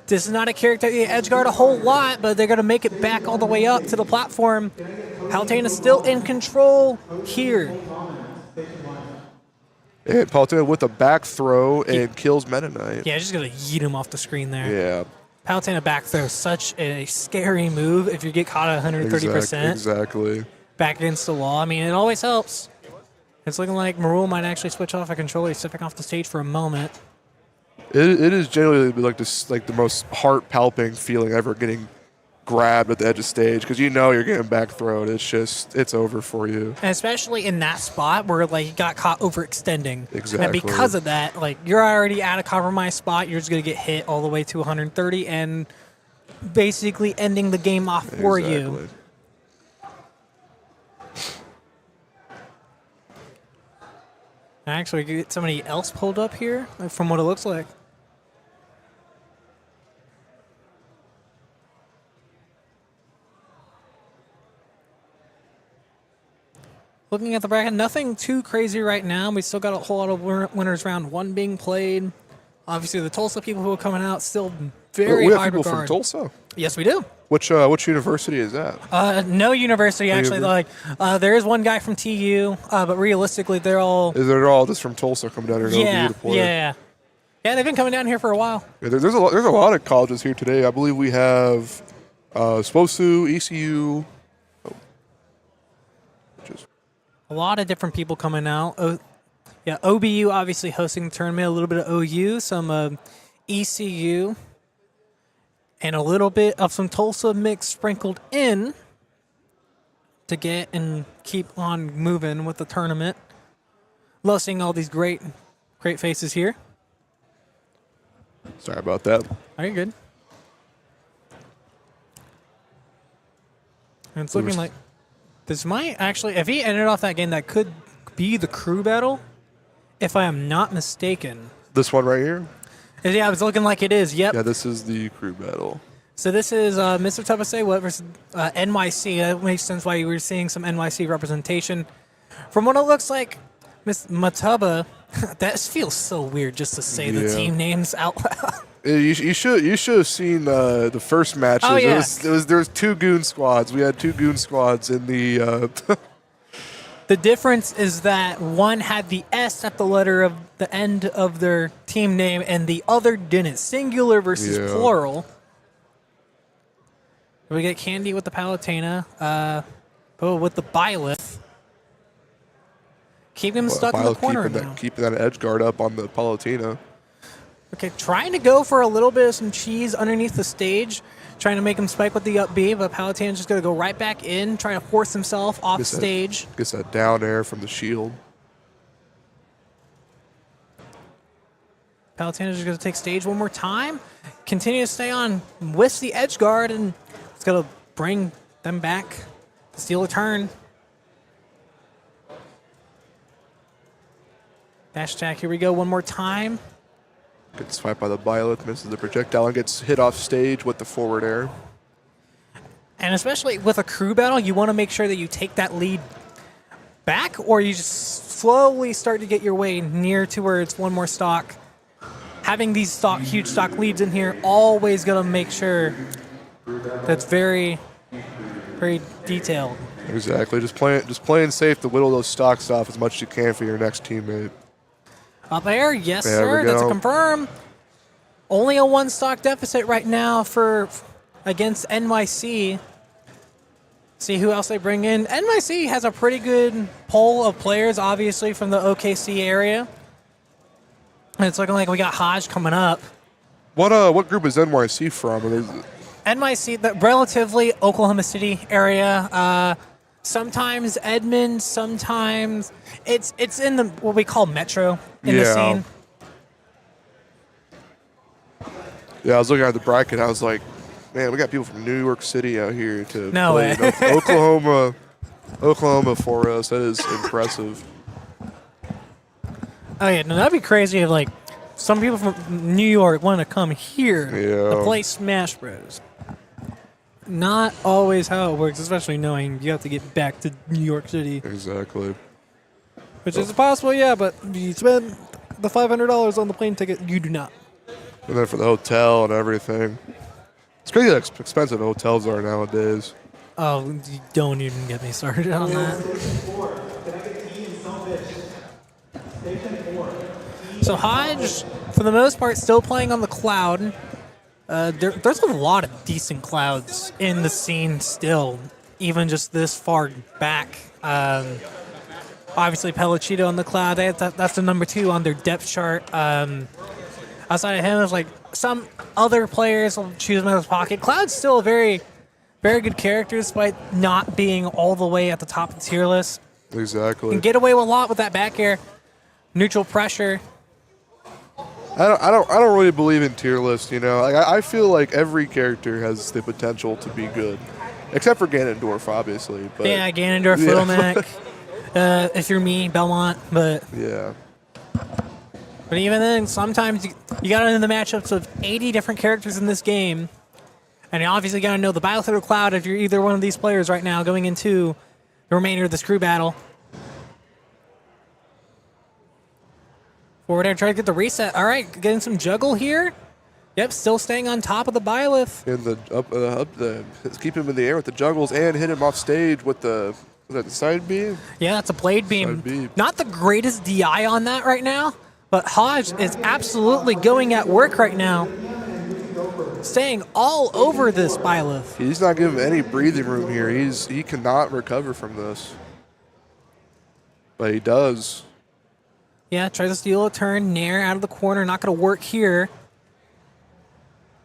This is not a character you edge guard a whole lot, but they're going to make it back all the way up to the platform. Palutena is still in control here. And Palutena with a back throw and kills Meta Knight. Yeah, just going to yeet him off the screen there. Yeah. Palutena back throw is such a scary move if you get caught at 130%. Exactly. Back against the wall. I mean, it always helps. It's looking like Marul might actually switch off a controller. He's stepping off the stage for a moment. It is generally like the most heart-palping feeling ever, getting grabbed at the edge of stage, because you know you're getting back thrown. It's over for you. And especially in that spot where like you got caught overextending. Exactly. And because of that, like you're already at a compromised spot. You're just gonna get hit all the way to 130 and basically ending the game off for you. Actually, get somebody else pulled up here from what it looks like. Looking at the bracket, nothing too crazy right now. We still got a whole lot of winners round 1 being played. Obviously, the Tulsa people who are coming out still very we have high people regard. from Tulsa. Yes, we do. Which university is that? No university actually. There is one guy from TU, but realistically, they're all. They're all just from Tulsa coming down here to OBU to play. Yeah. They've been coming down here for a while. Yeah, there's a lot of colleges here today. I believe we have SPOSU, ECU. A lot of different people coming out. OBU obviously hosting the tournament. A little bit of OU, some ECU, and a little bit of some Tulsa mix sprinkled in to get and keep on moving with the tournament. Love seeing all these great faces here. Sorry about that. Are you good? And it's looking like this might actually, if he ended off that game, that could be the crew battle, if I am not mistaken. This one right here? Yeah, it's looking like it is. Yep. Yeah, this is the crew battle. So this is Mr. Tabase versus NYC. That makes sense why you were seeing some NYC representation. From what it looks like, Miss Mataba, that feels so weird just to say the team names out loud. You should have seen the first matches. Oh, yeah. There was 2 goon squads. We had 2 goon squads in the. The difference is that one had the S at the letter of the end of their team name, and the other didn't. Singular versus plural. We get Candy with the Palutena, with the Byleth. Keep him stuck in the corner now. Keeping that edge guard up on the Palutena. Okay, trying to go for a little bit of some cheese underneath the stage, trying to make him spike with the up B, but Palutena's just going to go right back in, trying to force himself off stage. Gets that down air from the shield. Palutena's just going to take stage one more time, continue to stay on with the edge guard, and it's going to bring them back to steal a turn. Dash attack, here we go one more time. Gets swiped by the Byleth, misses the projectile, and gets hit off stage with the forward air. And especially with a crew battle, you want to make sure that you take that lead back, or you just slowly start to get your way near to where it's one more stock. Having these huge stock leads in here, always going to make sure that's very, very detailed. Exactly. Just playing safe to whittle those stocks off as much as you can for your next teammate. Up there, yes, There we sir. That's a go. confirm. Only a 1 stock deficit right now for against NYC. See who else they bring in. NYC has a pretty good pool of players, obviously, from the OKC area. And it's looking like we got Hodge coming up. What group is NYC from? NYC, the relatively Oklahoma City area. Sometimes Edmond, sometimes it's in the what we call Metro in the scene. Yeah, I was looking at the bracket. I was like, man, we got people from New York City out here to No play way. Oklahoma for us. That is impressive. Oh yeah, no, that'd be crazy if like some people from New York want to come here to play Smash Bros. Not always how it works, especially knowing you have to get back to New York City. Exactly. Which is possible, yeah, but you spend the $500 on the plane ticket, you do not. And then for the hotel and everything. It's crazy how expensive hotels are nowadays. Oh, you don't even get me started on that. So Hodge, for the most part, still playing on the cloud. There's a lot of decent clouds in the scene still, even just this far back. Obviously, Pellicito on the cloud. That's the number 2 on their depth chart. Outside of him, it's like some other players will choose him out of his pocket. Cloud's still a very, very good character, despite not being all the way at the top of the tier list. Exactly. Can get away with a lot with that back air, neutral pressure. I don't really believe in tier list. You know, like I feel like every character has the potential to be good, except for Ganondorf, obviously. But Yeah, Ganondorf, Fiddlemac. If you're me, Belmont, but yeah. But even then, sometimes you got to know the matchups of 80 different characters in this game. And you obviously got to know the battle through the cloud if you're either one of these players right now going into the remainder of this crew battle. Forward air, try to get the reset. All right, getting some juggle here. Yep, still staying on top of the Byleth. In the keep him in the air with the juggles and hit him off stage with the side beam. Yeah, that's a blade beam. Side beam. Not the greatest DI on that right now, but Hodge is absolutely going at work right now. Staying all over this Byleth. He's not giving any breathing room here. He cannot recover from this. But he does. Yeah, tries to steal a turn. Nair out of the corner. Not going to work here.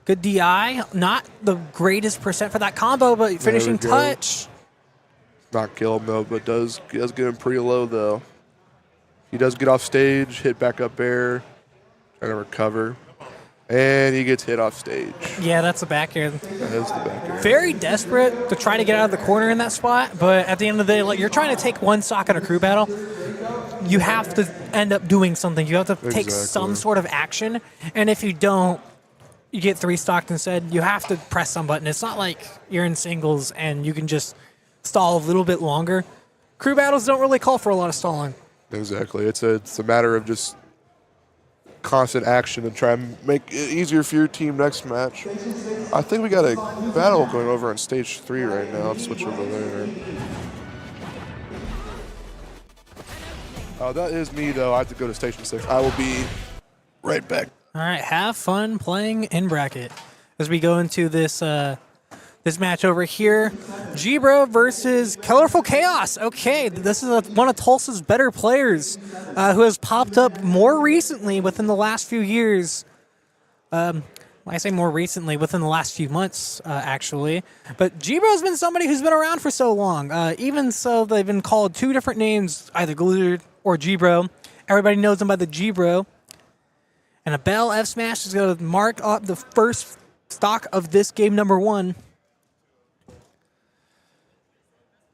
Good DI. Not the greatest percent for that combo, but finishing go. touch. Not kill him, though, but does get him pretty low, though. He does get off stage, hit back up air, trying to recover. And he gets hit off stage. Yeah, that's the back air. That is the back air. Very desperate to try to get out of the corner in that spot, but at the end of the day, like, you're trying to take one stock in a crew battle. You have to end up doing something. You have to take some sort of action, and if you don't, you get 3 stocked instead. You have to press some button. It's not like you're in singles and you can just stall a little bit longer. Crew battles don't really call for a lot of stalling. Exactly. It's a matter of just constant action and try and make it easier for your team next match. I think we got a battle going over on stage 3 right now. Let's switch over there. That is me, though. I have to go to station 6. I will be right back. All right, have fun playing in bracket as we go into this this match over here. G-Bro versus Colorful Chaos. Okay, this is one of Tulsa's better players who has popped up more recently within the last few years. I say more recently, within the last few months, actually. But G-Bro's been somebody who's been around for so long. Even so, they've been called 2 different names, either Glizzard or G-Bro. Everybody knows him by the G-Bro. And a Bell F Smash is going to mark up the first stock of this game number 1.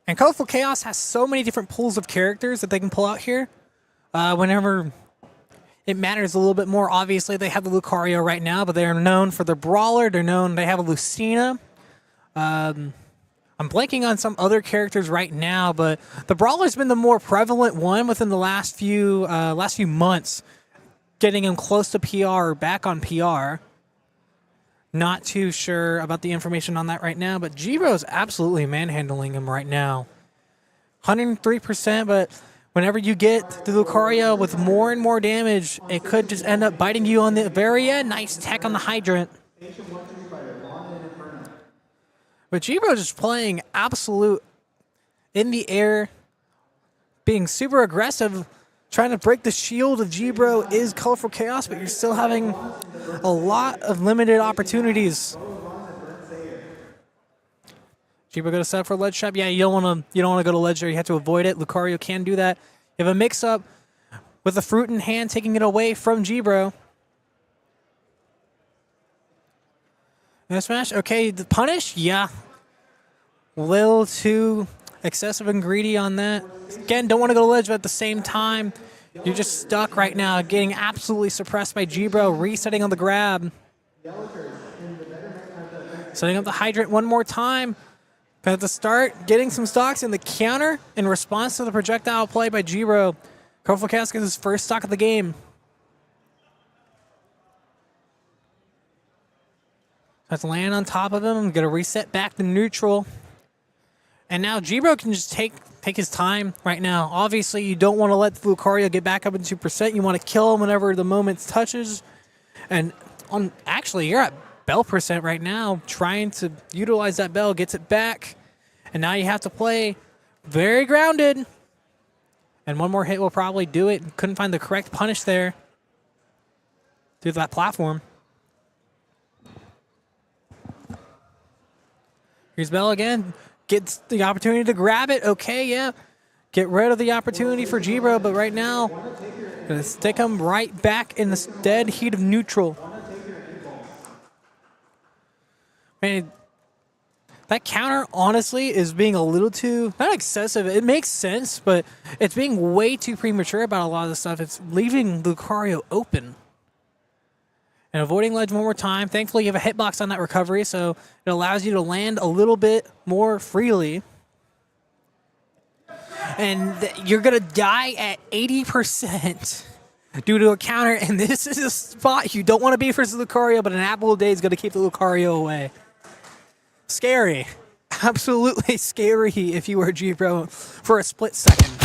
And Colorful Chaos has so many different pools of characters that they can pull out here. Whenever it matters a little bit more, obviously they have the Lucario right now, but they're known for their Brawler. They have a Lucina. I'm blanking on some other characters right now, but the Brawler's been the more prevalent one within the last few months, getting him close to PR or back on PR. Not too sure about the information on that right now, but G-Bro's absolutely manhandling him right now. 103%, but whenever you get the Lucario with more and more damage, it could just end up biting you on the very end. Nice tech on the Hydrant. But G-Bro just playing absolute in the air, being super aggressive, trying to break the shield of G-Bro is Colorful Chaos, but you're still having a lot of limited opportunities. G-Bro going to set up for ledge trap. Yeah, you don't want to go to ledge there. You have to avoid it. Lucario can do that. You have a mix-up with the fruit in hand, taking it away from G-Bro. And smash. Okay, the punish. Yeah, a little too excessive and greedy on that. Again, don't want to go to ledge, but at the same time, you're just stuck right now, getting absolutely suppressed by G-Bro, resetting on the grab. Setting up the Hydrant one more time. At the start, getting some stocks in the counter in response to the projectile play by G-Bro. Colorful Chaos gets his first stock of the game. Let's land on top of him. I'm going to reset back to neutral. And now G-Bro can just take his time right now. Obviously, you don't want to let Lucario get back up into 2%. You want to kill him whenever the moment touches. And actually, you're at bell percent right now, trying to utilize that bell, gets it back. And now you have to play very grounded. And one more hit will probably do it. Couldn't find the correct punish there through that platform. Here's Bell again. Gets the opportunity to grab it. Okay, yeah. Get rid of the opportunity for G-Bro, but right now, gonna stick him right back in the dead heat of neutral. Man, that counter, honestly, is being a little too, not excessive. It makes sense, but it's being way too premature about a lot of the stuff. It's leaving Lucario open. And avoiding ledge one more time. Thankfully, you have a hitbox on that recovery, so it allows you to land a little bit more freely. And you're going to die at 80% due to a counter, and this is a spot you don't want to be versus Lucario, but an apple a day is going to keep the Lucario away. Scary. Absolutely scary if you were G-Bro for a split second.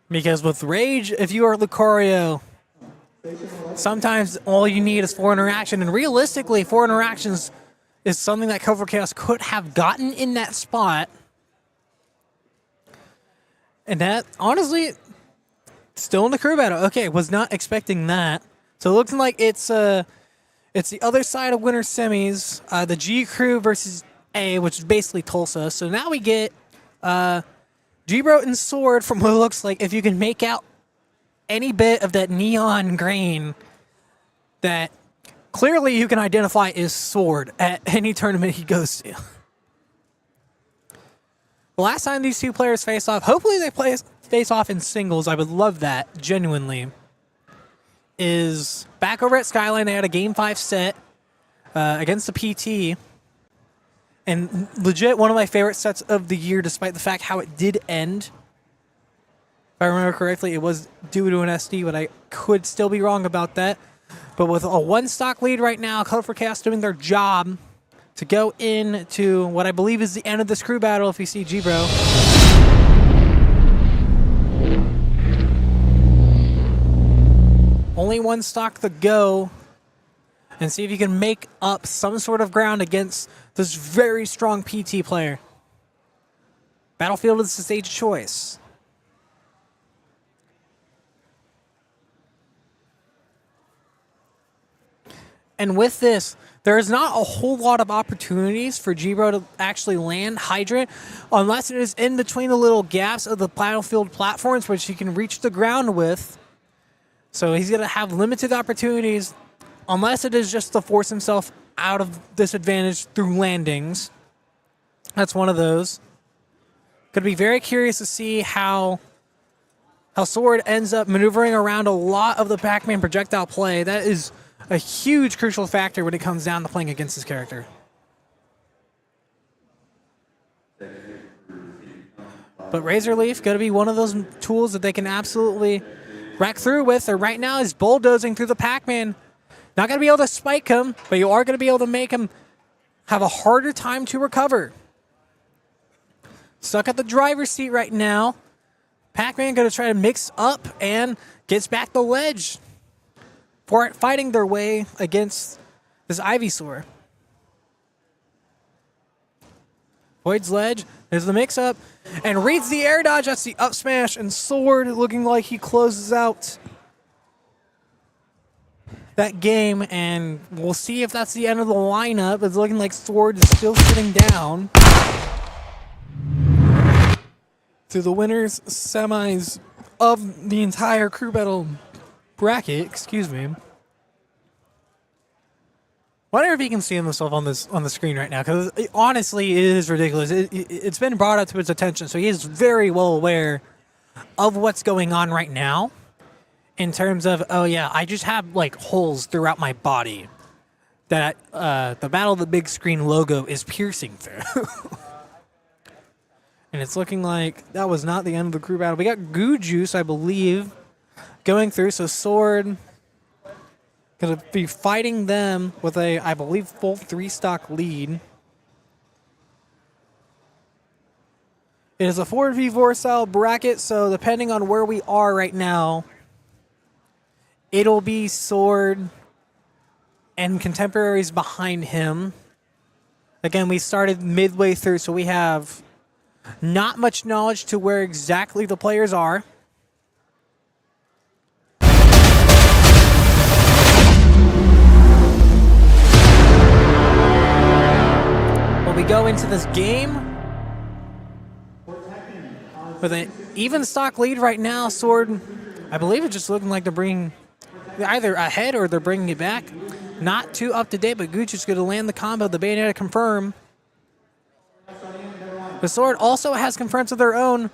Because with Rage, if you are Lucario, sometimes all you need is 4 interaction. And realistically, 4 interactions is something that Colorful Chaos could have gotten in that spot. And that, honestly, still in the crew battle. Okay, was not expecting that. So it looks like it's the other side of winter semis, the G crew versus A, which is basically Tulsa. So now we get G-Bro and Sword from what it looks like. If you can make out any bit of that neon green that clearly you can identify is Sword at any tournament he goes to. The last time these two players face off, hopefully they face off in singles, I would love that, genuinely, is back over at Skyline. They had a Game 5 set against the PT. And legit, one of my favorite sets of the year, despite the fact how it did end. If I remember correctly, it was due to an SD, but I could still be wrong about that. But with a 1-stock lead right now, Colorful Chaos doing their job to go into what I believe is the end of this crew battle if you see G-Bro. Only 1 stock to go. And see if you can make up some sort of ground against this very strong PT player. Battlefield is the stage of choice. And with this, there is not a whole lot of opportunities for G-Bro to actually land Hydrant unless it is in between the little gaps of the Battlefield platforms which he can reach the ground with. So he's going to have limited opportunities unless it is just to force himself out of disadvantage through landings. That's one of those. Going to be very curious to see how Sword ends up maneuvering around a lot of the Pac-Man projectile play. That is a huge crucial factor when it comes down to playing against this character. But Razor Leaf going to be one of those tools that they can absolutely wreck through with. Or right now is bulldozing through the Pac-Man. Not going to be able to spike him, but you are going to be able to make him have a harder time to recover. Stuck at the driver's seat right now. Pac-Man going to try to mix up and gets back the ledge for fighting their way against this Ivysaur. Void's ledge, there's the mix-up, and reads the air dodge. That's the up smash, and Sword looking like he closes out that game, and we'll see if that's the end of the lineup. It's looking like Sword is still sitting down to the winners semis of the entire crew battle bracket. Excuse me. Wonder if you can see himself on the screen right now, because honestly, it is ridiculous. It's been brought up to his attention, so he is very well aware of what's going on right now. In terms of, oh yeah, I just have like holes throughout my body that the Battle of the Big Screen logo is piercing through. And it's looking like that was not the end of the crew battle. We got Goo Juice, I believe, going through, so Sword going to be fighting them with a, I believe, full 3-stock lead. It is a 4v4 style bracket, so depending on where we are right now, it'll be Sword and contemporaries behind him. Again, we started midway through, so we have not much knowledge to where exactly the players are. We go into this game with an even stock lead right now. Sword, I believe it's just looking like they're bringing either ahead or they're bringing it back. Not too up to date, but Gucci's going to land the combo. The Bayonetta confirm. The Sword also has confirms of their own.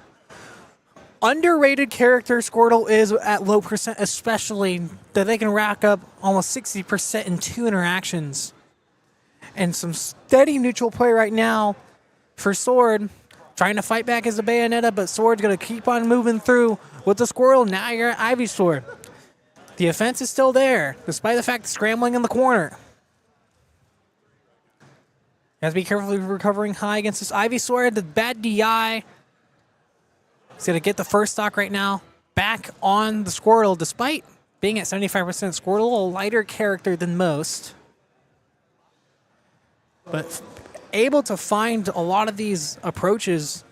Underrated character Squirtle is at low percent, especially that they can rack up almost 60% in 2 interactions. And some steady neutral play right now for Sword. Trying to fight back as a Bayonetta, but Sword's going to keep on moving through with the Squirtle. Now you're at Ivysaur. The offense is still there, despite the fact that scrambling in the corner. Has to be carefully recovering high against this Ivysaur. The bad DI. He's going to get the first stock right now. Back on the Squirtle, despite being at 75% Squirtle, a lighter character than most. But able to find a lot of these approaches.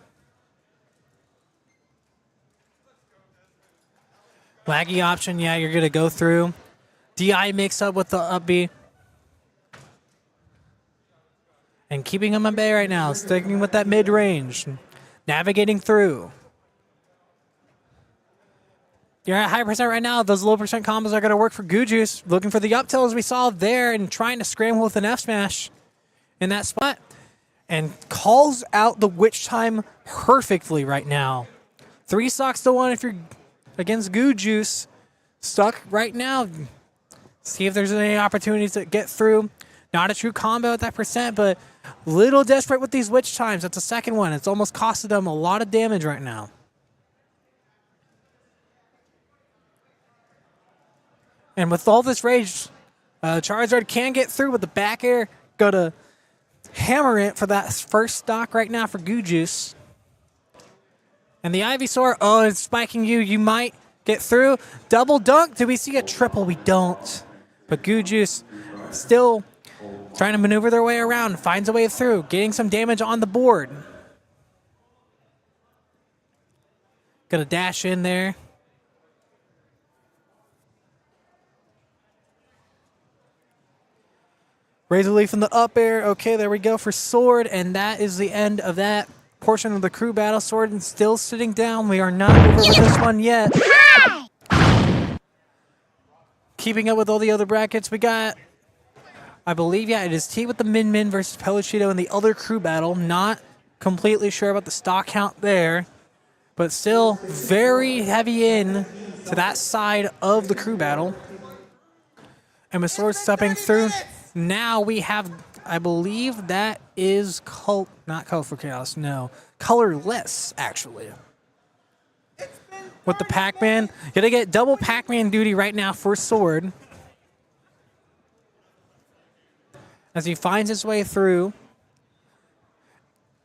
Laggy option, yeah, you're going to go through. DI mix up with the up B. And keeping him at bay right now, sticking with that mid-range. Navigating through. You're at high percent right now. Those low percent combos are going to work for Goo Juice. Looking for the up tilt as we saw there and trying to scramble with an F smash in that spot. And calls out the witch time perfectly right now. 3 stocks to 1 if you're against Goo Juice. Stuck right now. See if there's any opportunities to get through. Not a true combo at that percent, but little desperate with these witch times. That's the second one. It's almost costed them a lot of damage right now. And with all this rage, Charizard can get through with the back air. Go to hammer it for that first stock right now for Goo Juice. And the Ivysaur, oh, it's spiking you. You might get through. Double dunk. Do we see a triple? We don't. But Goo Juice still trying to maneuver their way around. Finds a way through. Getting some damage on the board. Gonna dash in there. Razor Leaf in the up air. Okay, there we go for Sword, and that is the end of that portion of the crew battle. Sword still sitting down. We are not over with this one yet. Keeping up with all the other brackets, we got, I believe, yeah, it is T with the Min Min versus Peluchito in the other crew battle. Not completely sure about the stock count there, but still very heavy in to that side of the crew battle. And with Sword stepping through. Now we have, I believe that is not Colorful Chaos, no. Colorless, actually. With the Pac-Man. Gonna get double Pac-Man duty right now for Sword. as he finds his way through.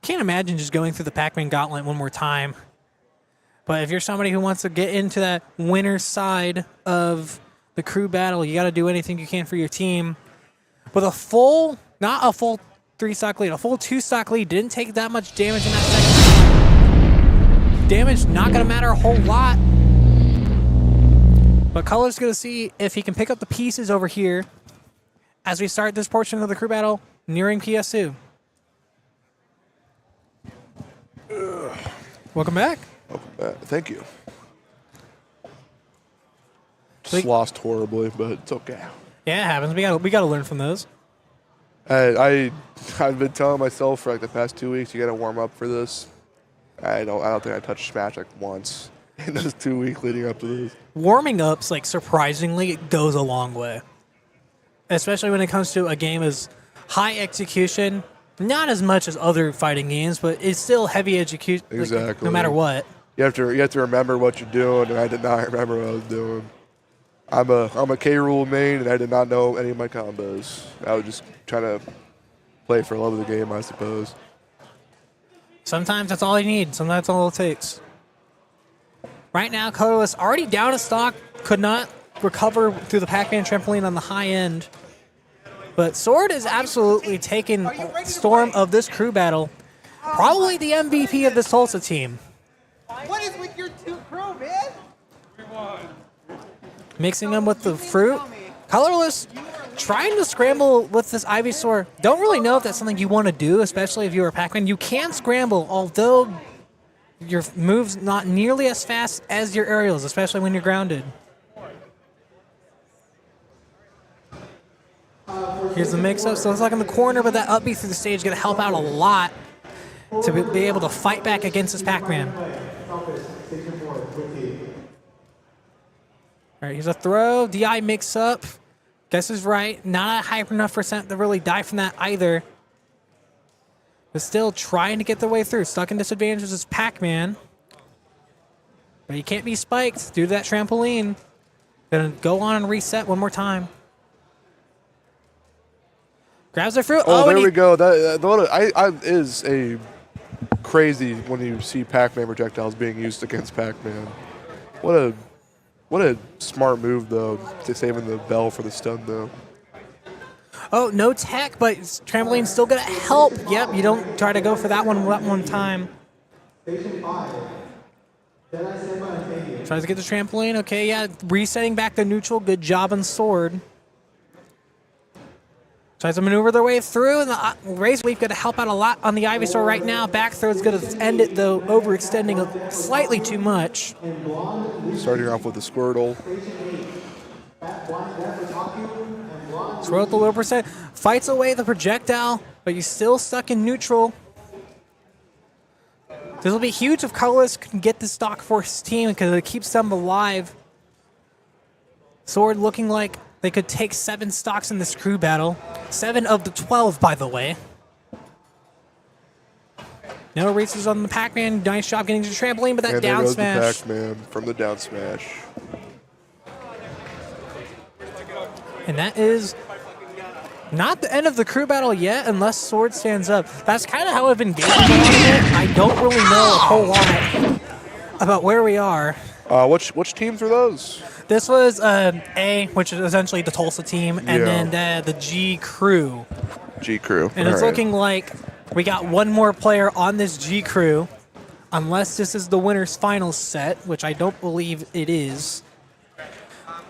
Can't imagine just going through the Pac-Man gauntlet one more time. But if you're somebody who wants to get into that winner's side of the crew battle, you got to do anything you can for your team. With a full, not a full 3-stock lead, a full 2-stock lead, didn't take that much damage in that second. Damage not going to matter a whole lot. But Color's going to see if he can pick up the pieces over here as we start this portion of the crew battle nearing PS2. Welcome back. Thank you. Just lost horribly, but it's okay. Yeah, it happens. We gotta learn from those. I've been telling myself for like the past 2 weeks, you gotta warm up for this. I don't think I touched Smash like once in those 2 weeks leading up to this. Warming up's like surprisingly it goes a long way, especially when it comes to a game as high execution. Not as much as other fighting games, but it's still heavy execution. Exactly. Like, no matter what. You have to remember what you're doing, and I did not remember what I was doing. I'm a K Rool main, and I did not know any of my combos. I was just trying to play for love of the game, I suppose. Sometimes that's all you need. Sometimes that's all it takes. Right now, Colorless already down a stock, could not recover through the Pac-Man trampoline on the high end. But Sword is absolutely taking storm of this crew battle. Probably the MVP of this Tulsa team. What is with your two crew, man? Mixing them with the fruit. Colorless trying to scramble with this Ivysaur. Don't really know if that's something you want to do, especially if you're a Pac-Man. You can scramble, although your move's not nearly as fast as your aerials, especially when you're grounded. Here's the mix-up. So it's like in the corner, but that up B through the stage is going to help out a lot to be able to fight back against this Pac-Man. All right, here's a throw. DI mix-up. Guess is right. Not a high enough percent to really die from that either. But still trying to get their way through. Stuck in disadvantage is Pac-Man. But he can't be spiked due to that trampoline. Gonna go on and reset one more time. Grabs their fruit. Oh, there we go. That is a crazy when you see Pac-Man projectiles being used against Pac-Man. What a smart move though, to saving the bell for the stun though. Oh, no tech, but trampoline's still gonna help. Yep, you don't try to go for that one time. Tries to get the trampoline. Okay, yeah, resetting back to neutral. Good job on Sword. Tries to maneuver their way through, and the Razor Leaf going to help out a lot on the Ivysaur right now. Back throw is going to end it, though, overextending slightly too much. Starting off with the Squirtle. Squirtle at the low percent. Fights away the projectile, but he's still stuck in neutral. This will be huge if Colorless can get this stock for his team because it keeps them alive. Sword looking like they could take 7 stocks in this crew battle. 7 of the 12, by the way. No races on the Pac-Man. Nice job getting to the trampoline, but that and down there goes smash. the Pac-Man from the down smash. And that is not the end of the crew battle yet, unless Sword stands up. That's kind of how I've been gauging on it. I don't really know a whole lot about where we are. Which teams were those? This was A, which is essentially the Tulsa team, and then the G crew. G crew. And it's looking like we got one more player on this G crew, unless this is the winner's final set, which I don't believe it is.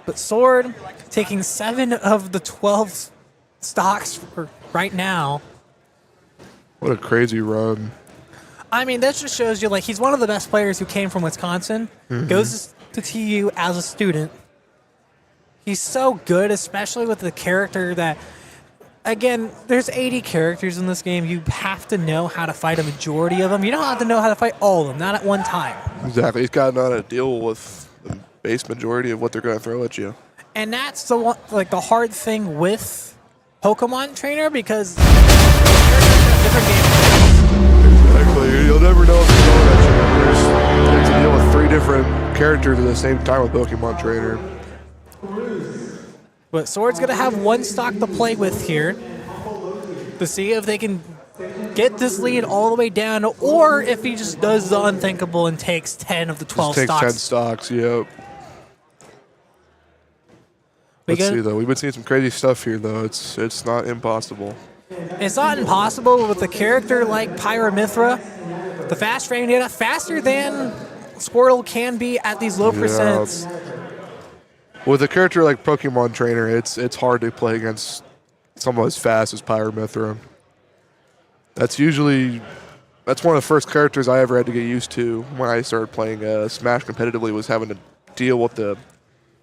But Sword taking 7 of the 12 stocks for right now. What a crazy run. I mean, that just shows you, like, he's one of the best players who came from Wisconsin, goes to TU as a student. He's so good, especially with the character that, again, there's 80 characters in this game. You have to know how to fight a majority of them. You don't have to know how to fight all of them, not at one time. Exactly. He's got to know how to deal with the base majority of what they're going to throw at you. And that's the one, like, the hard thing with Pokemon Trainer, because different games. Exactly. You'll never know if they're going at you. You have to deal with 3 different characters at the same time with Pokemon Trainer. But Sword's going to have 1 stock to play with here. to see if they can get this lead all the way down, or if he just does the unthinkable and takes 10 of the 12 Just takes stocks. 10 stocks, yep. Let's see, though. We've been seeing some crazy stuff here, though. It's not impossible. It's not impossible with a character like Pyramithra. The fast frame data, faster than Squirtle can be at these low percents. With a character like Pokemon Trainer, it's hard to play against someone as fast as Pyramithra. That's one of the first characters I ever had to get used to when I started playing Smash competitively, was having to deal with the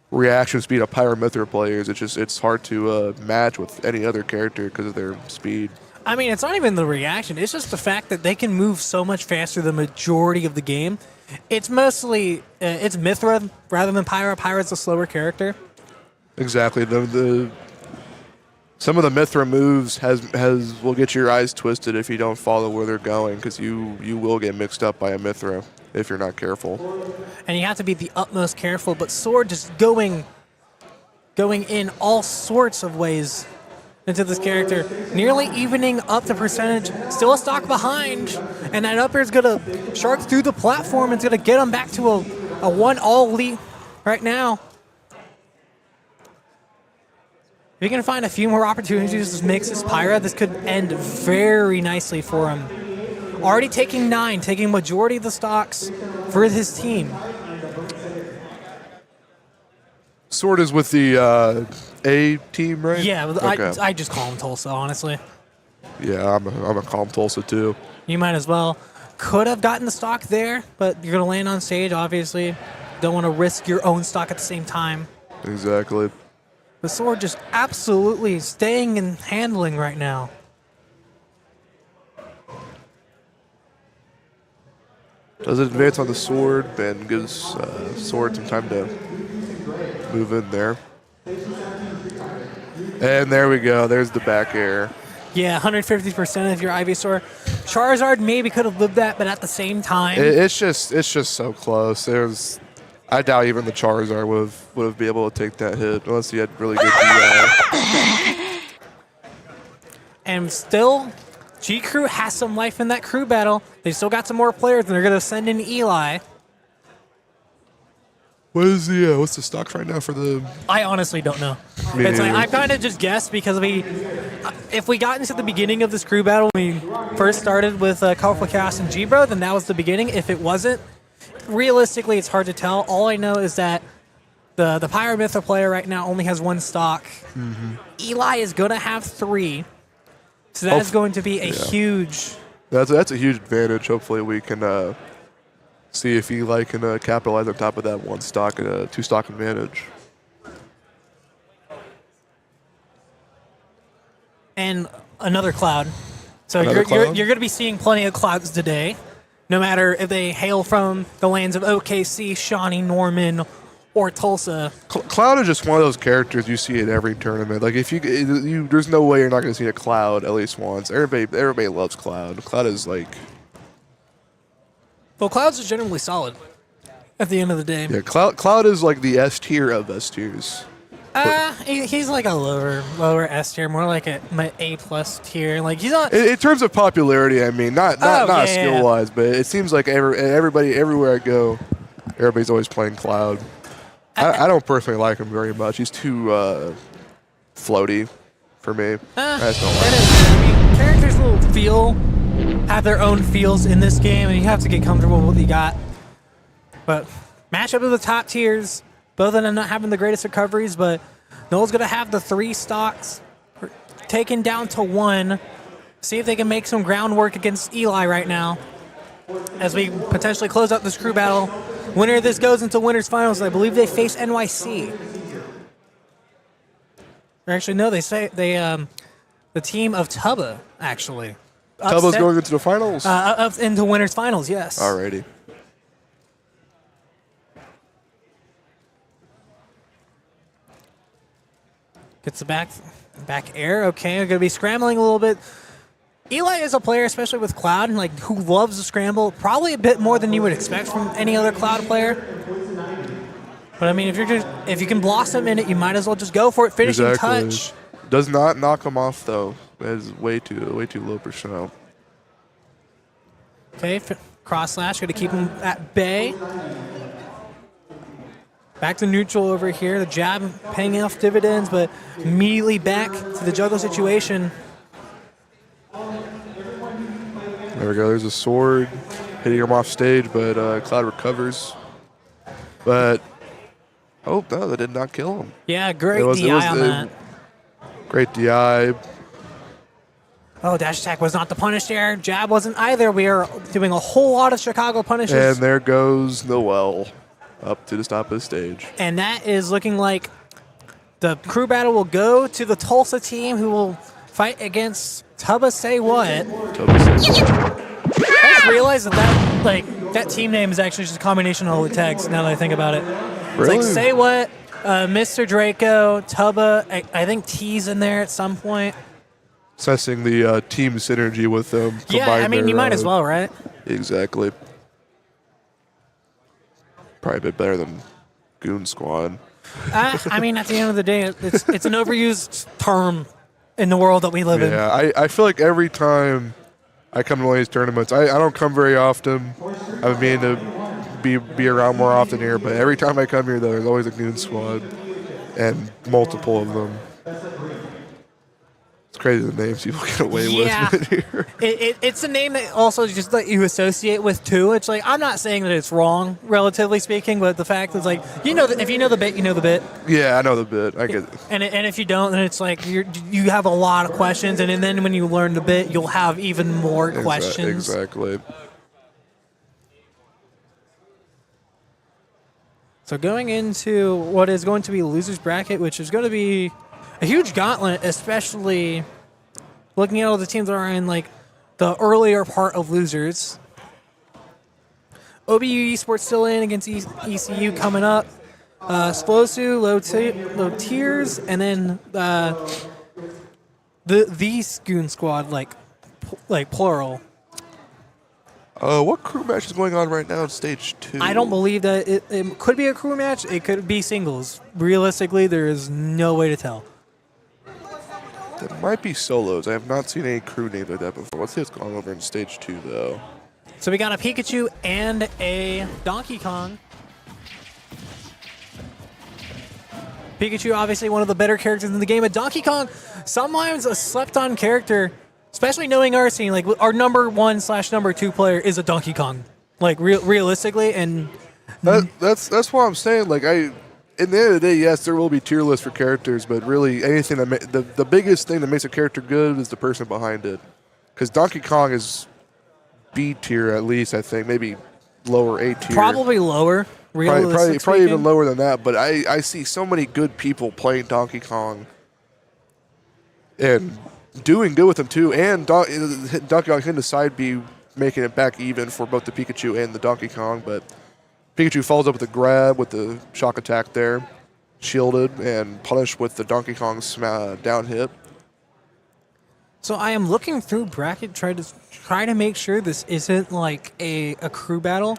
reaction speed of Pyramithra players. It's hard to match with any other character because of their speed. I mean, it's not even the reaction. It's just the fact that they can move so much faster the majority of the game. It's mostly it's Mithra rather than Pyra. Pyra's a slower character. Exactly. Some of the Mithra moves will get your eyes twisted if you don't follow where they're going, because you will get mixed up by a Mithra if you're not careful. And you have to be the utmost careful. But Sword just going in all sorts of ways into this character, nearly evening up the percentage. Still a stock behind, and that upper is gonna shark through the platform. It's gonna get him back to a 1-all lead right now. If you can find a few more opportunities to mix this Pyra, this could end very nicely for him. Already taking 9, taking majority of the stocks for his team. Sword is with the A team, right? Yeah, Okay. I just call him Tulsa, honestly. Yeah, I'm a calm Tulsa too. You might as well. Could have gotten the stock there, but you're going to land on stage, obviously. Don't want to risk your own stock at the same time. Exactly. The Sword just absolutely staying and handling right now. Does it advance on the Sword and gives Sword some time to move in there. And there we go. There's the back air. Yeah, 150% of your Ivysaur. Charizard maybe could have lived that, but at the same time, It's just so close. I doubt even the Charizard would have been able to take that hit unless he had really good DI. and still, G Crew has some life in that crew battle. They still got some more players, and they're going to send in Eli. What's the stocks right now for the? I honestly don't know. Me It's like, neither. I kind of just guessed because if we got into the beginning of this crew battle, when we first started with Colorful Chaos and G-Bro, then that was the beginning. If it wasn't, realistically, it's hard to tell. All I know is that the Pyramithra player right now only has 1 stock. Mm-hmm. Eli is going to have 3. So that is going to be a huge... That's a huge advantage. Hopefully we can see if Eli can capitalize on top of that 1 stock and a 2 stock advantage. And another cloud. So Another you're cloud? going to be seeing plenty of clouds today, no matter if they hail from the lands of OKC, Shawnee, Norman, or Tulsa. Cloud is just one of those characters you see at every tournament. Like if you there's no way you're not going to see a Cloud at least once. Everybody loves Cloud. Cloud is like Well, clouds is generally solid at the end of the day. yeah. Cloud is like the S tier of S tiers. He's like a lower S tier, more like my A plus tier. Like he's not. In terms of popularity, I mean, not yeah. skill wise, but it seems like everybody everywhere I go, everybody's always playing Cloud. I don't personally like him very much. He's too floaty for me. I just don't like him. It is. I mean, characters will have their own feels in this game, and you have to get comfortable with what you got. But matchup of the top tiers, both of them not having the greatest recoveries, but Noel's going to have the 3 stocks taken down to 1. See if they can make some groundwork against Eli right now as we potentially close out this crew battle. Winner of this goes into winners finals. I believe they face NYC. Or actually, no, the team of Tubba, actually. Tubba's going into the finals. Up into winners finals, yes. Alrighty. Gets the back air. Okay, going to be scrambling a little bit. Eli is a player, especially with Cloud, like who loves to scramble, probably a bit more than you would expect from any other Cloud player. But I mean, if you can blossom in it, you might as well just go for it. Finishing touch. Does not knock him off though. That is way too low percent. Okay, cross slash, going to keep him at bay. Back to neutral over here. The jab paying off dividends, but immediately back to the juggle situation. There we go. There's a sword hitting him off stage, but Cloud recovers. But oh no, that did not kill him. Yeah, great DI on that. Great DI. Oh, dash attack was not the punish there. Jab wasn't either. We are doing a whole lot of Chicago punishes. And there goes Noel up to the top of the stage. And that is looking like the crew battle will go to the Tulsa team, who will fight against Tubba Say What. I just realized that team name is actually just a combination of all the tags, now that I think about it. Really? It's like Say What, Mr. Draco, Tubba, I think T's in there at some point. Assessing the team synergy with them. Yeah, I mean, you might as well, right? Exactly. Probably a bit better than Goon Squad. I mean, at the end of the day, it's an overused term in the world that we live in. Yeah, I feel like every time I come to one of these tournaments, I don't come very often. I've been to be around more often here, but every time I come here, there's always a Goon Squad and multiple of them. It's crazy the names people get away with here. It's a name that also just that you associate with too. It's like, I'm not saying that it's wrong, relatively speaking, but the fact is like, if you know the bit, you know the bit. Yeah, I know the bit. I get it. And if you don't, then it's like you have a lot of questions, and then when you learn the bit, you'll have even more questions. Exactly. So going into what is going to be loser's bracket, which is going to be a huge gauntlet, especially looking at all the teams that are in like the earlier part of losers. OBU Esports still in against ECU coming up. Splosu, low tiers, and then the Goon Squad, like plural. What crew match is going on right now in stage 2? I don't believe that it could be a crew match. It could be singles. Realistically, there is no way to tell. There might be solos. I have not seen any crew names like that before. Let's see what's going on over in stage 2, though. So we got a Pikachu and a Donkey Kong. Pikachu, obviously one of the better characters in the game. But Donkey Kong, sometimes a slept-on character, especially knowing our scene. Like, our number 1/number 2 player is a Donkey Kong. Like, realistically, and that's what I'm saying. Like, in the end of the day, yes, there will be tier lists for characters, but really anything that the biggest thing that makes a character good is the person behind it. Because Donkey Kong is B tier at least, I think, maybe lower A tier. probably lower. Probably even lower than that. But I see so many good people playing Donkey Kong and doing good with them too. And Donkey Kong hitting the side B, making it back even for both the Pikachu and the Donkey Kong, but Pikachu follows up with a grab with the shock attack there, shielded and punished with the Donkey Kong down hit. So I am looking through bracket, try to make sure this isn't like a crew battle.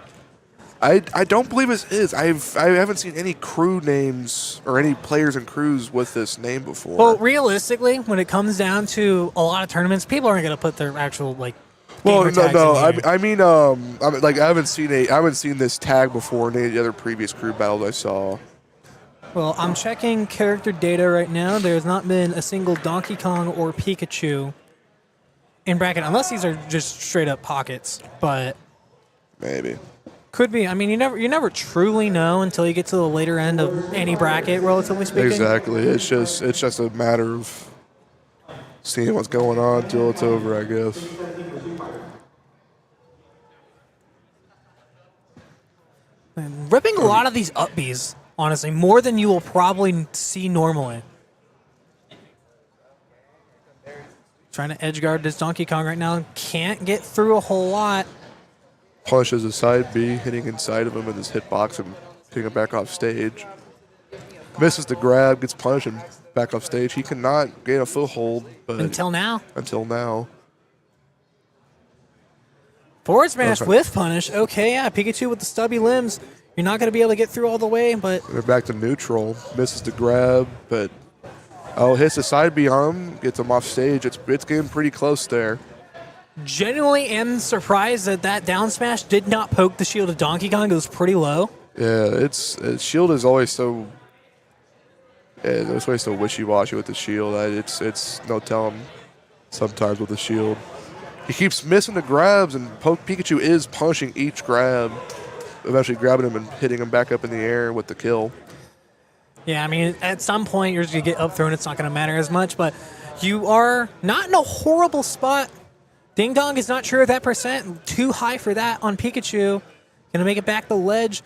I don't believe it is. I haven't seen any crew names or any players and crews with this name before. Well, realistically, when it comes down to a lot of tournaments, people aren't going to put their actual like. Well, gamer tags no. in here. I mean, I haven't seen this tag before in any of the other previous crew battles I saw. Well, I'm checking character data right now. There's not been a single Donkey Kong or Pikachu in bracket, unless these are just straight up pockets. But Maybe. could be. I mean, you never truly know until you get to the later end of any bracket, relatively speaking. Exactly. It's just a matter of seeing what's going on until it's over, I guess. And ripping a lot of these up Bs, honestly, more than you will probably see normally. Trying to edge guard this Donkey Kong right now. Can't get through a whole lot. Punishes a side B, hitting inside of him in his hitbox and hitting him back off stage. Misses the grab, gets punished and back off stage. He cannot gain a foothold, but Until now. Forward smash with punish. Okay, yeah, Pikachu with the stubby limbs. You're not going to be able to get through all the way, but they're back to neutral. Misses the grab, but Oh, hits the side B on him, gets him off stage. It's getting pretty close there. Genuinely am surprised that that down smash did not poke the shield of Donkey Kong. It was pretty low. Yeah, it's shield is always so. Yeah, it's always so wishy-washy with the shield. It's no telling sometimes with the shield. He keeps missing the grabs, and Pikachu is punishing each grab, eventually grabbing him and hitting him back up in the air with the kill. Yeah, I mean, at some point you're just going to get up thrown. It's not going to matter as much, but you are not in a horrible spot. Ding Dong is not sure of that percent. Too high for that on Pikachu. Going to make it back the ledge.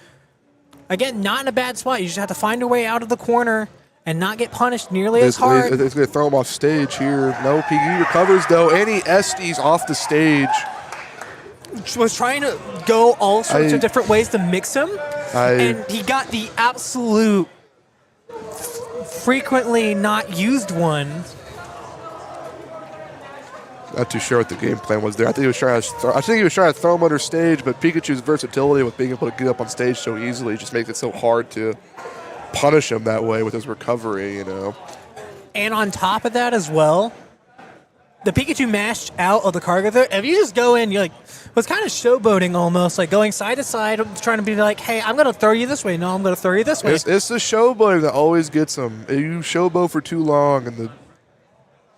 Again, not in a bad spot. You just have to find a way out of the corner and not get punished nearly as hard. It's going to throw him off stage here. No, Pikachu recovers, though, and he SDs off the stage. Was trying to go all sorts of different ways to mix him, and he got the absolute frequently not used one. Not too sure what the game plan was there. I think he was trying to throw him under stage, but Pikachu's versatility with being able to get up on stage so easily just makes it so hard to punish him that way with his recovery, you know. And on top of that as well, the Pikachu mashed out of the cargo there. If you just go in, you're like, was kind of showboating almost, like going side to side, trying to be like, hey, I'm going to throw you this way. No, I'm going to throw you this way. It's the showboating that always gets him. If you showboat for too long, and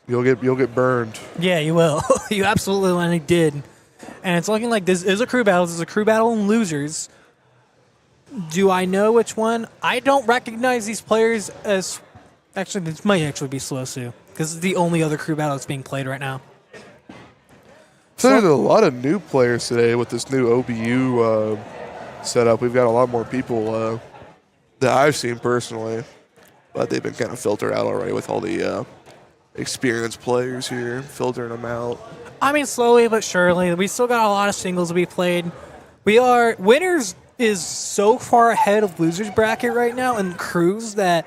you'll get burned. Yeah, you will. You absolutely did. And it's looking like this is a crew battle. This is a crew battle in losers. Do I know which one? I don't recognize these players as... Actually, this might actually be Slosu, because it's the only other crew battle that's being played right now. So there's a lot of new players today with this new OBU setup. We've got a lot more people that I've seen personally, but they've been kind of filtered out already with all the experienced players here, filtering them out. I mean, slowly but surely. We still got a lot of singles to be played. Winners is so far ahead of losers bracket right now in crews that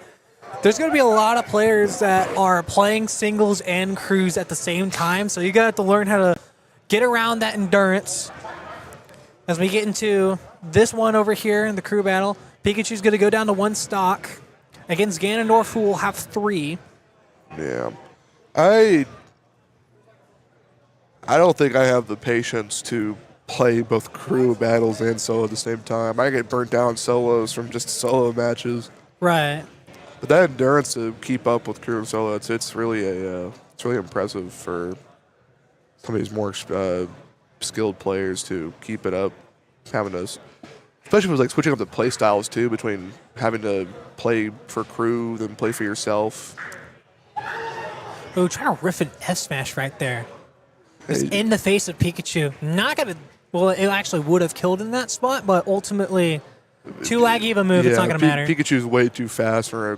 there's going to be a lot of players that are playing singles and crews at the same time. So you got to learn how to get around that endurance. As we get into this one over here in the crew battle, Pikachu's going to go down to 1 stock against Ganondorf, who will have 3. Yeah. I don't think I have the patience to play both crew battles and solo at the same time. I get burnt down solos from just solo matches. Right. But that endurance to keep up with crew and solo, it's really impressive for some of these more skilled players to keep it up, having those, especially with like switching up the play styles too, between having to play for crew then play for yourself. Oh, trying to riff an F smash right there. It's in the face of Pikachu. Not gonna. Well, it actually would have killed in that spot, but ultimately, too laggy of a move. It's not gonna matter. Pikachu's way too fast for a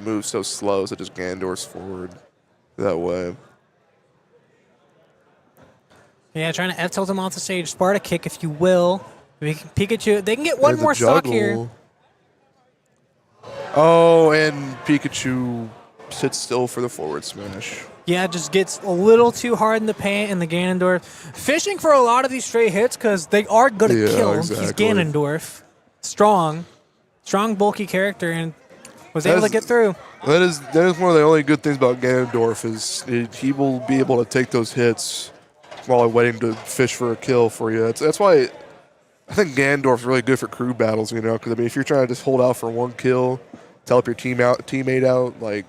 move so slow, so just Ganondorf's forward that way. Yeah, trying to F tilt him off the stage. Sparta kick, if you will. Pikachu, they can get one more stock here. Oh, and Pikachu sits still for the forward smash. Yeah, just gets a little too hard in the paint, and the Ganondorf fishing for a lot of these straight hits because they are good at kills. Exactly. He's Ganondorf, strong, bulky character, and was able to get through. That is one of the only good things about Ganondorf is he will be able to take those hits while waiting to fish for a kill for you. That's why I think Ganondorf's really good for crew battles. You know, because I mean, if you're trying to just hold out for one kill, to help your teammate out, like.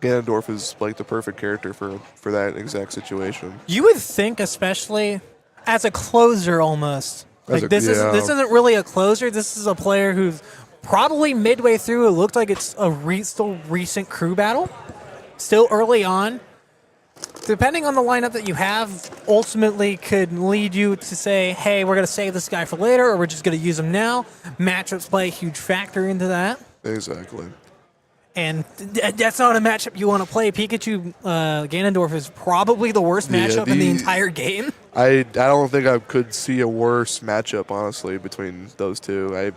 Ganondorf is like the perfect character for that exact situation. You would think, especially as a closer, almost this isn't really a closer. This is a player who's probably midway through. It looked like it's a still recent crew battle, still early on. Depending on the lineup that you have, ultimately could lead you to say, "Hey, we're going to save this guy for later, or we're just going to use him now." Matchups play a huge factor into that. Exactly. And that's not a matchup you want to play. Pikachu Ganondorf is probably the worst matchup in the entire game. I don't think I could see a worse matchup, honestly, between those two.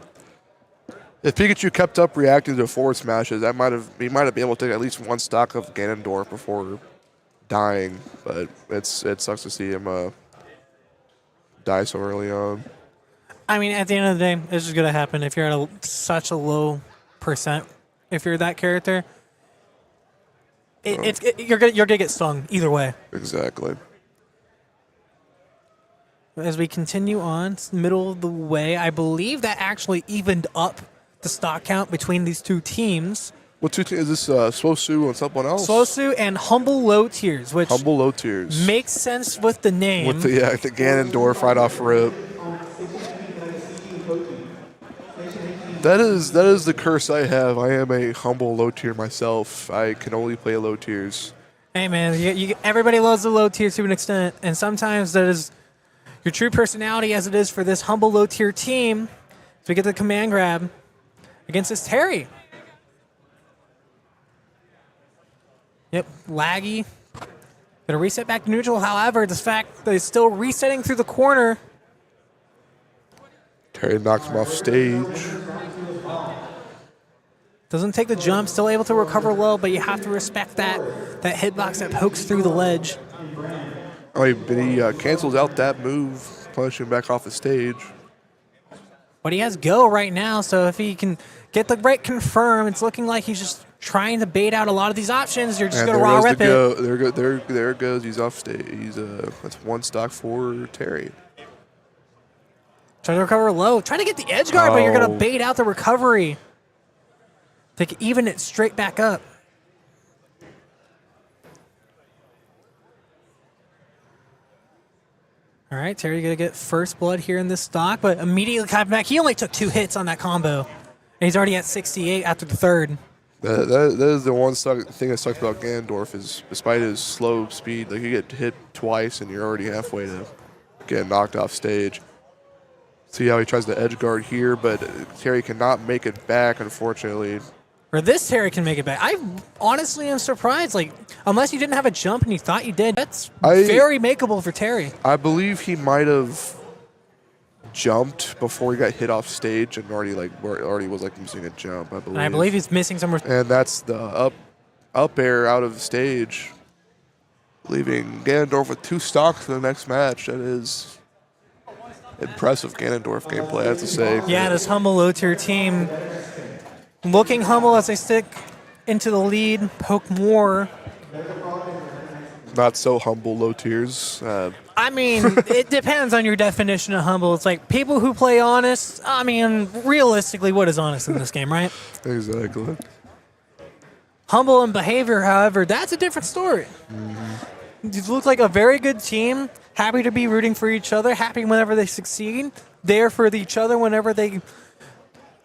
If Pikachu kept up reacting to forward smashes, he might have been able to take at least 1 stock of Ganondorf before dying. But it sucks to see him die so early on. I mean, at the end of the day, this is going to happen if you're at such a low percent. if you're that character. You're gonna get stung either way. Exactly. As we continue on, it's the middle of the way, I believe that actually evened up the stock count between these two teams. What two teams? Is this Swosu and someone else? Swosu and Humble Low Tiers, which Humble Low Tiers. makes sense with the name. With the Ganondorf right off rip. That is the curse I have. I am a humble low tier myself. I can only play low tiers. Hey man, everybody loves the low tier to an extent, and sometimes that is your true personality, as it is for this humble low tier team. So we get the command grab against this Terry. Yep, laggy. Gonna reset back to neutral. However, the fact that he's still resetting through the corner. Terry knocks him off stage. Doesn't take the jump, still able to recover low, but you have to respect that hitbox that pokes through the ledge. Oh, but he cancels out that move, punishing back off the stage. But he has go right now, so if he can get the right confirm, it's looking like he's just trying to bait out a lot of these options. You're just going to raw rip it. There it goes. He's off stage. That's one stock for Terry. Trying to recover low. Trying to get the edge guard, but you're going to bait out the recovery. To even it straight back up. All right, Terry going to get first blood here in this stock, but immediately coming back. He only took 2 hits on that combo, and he's already at 68 after the third. That is the one thing that sucks about Ganondorf is, despite his slow speed, like you get hit twice and you're already halfway to getting knocked off stage. See how he tries to edge guard here, but Terry cannot make it back, unfortunately. Or this Terry can make it back. I honestly am surprised. Like, unless you didn't have a jump and you thought you did, that's very makeable for Terry. I believe he might have jumped before he got hit off stage and already was using a jump. I believe. And I believe he's missing some. And that's the up air out of the stage, leaving Ganondorf with 2 stocks for the next match. That is impressive Ganondorf gameplay, I have to say. Yeah, this humble low tier team. Looking humble as they stick into the lead, poke more. Not so humble, low tiers. I mean, it depends on your definition of humble. It's like people who play honest. I mean, realistically, what is honest in this game, right? Exactly. Humble in behavior, however, that's a different story. Mm-hmm. You look like a very good team, happy to be rooting for each other, happy whenever they succeed, there for each other whenever they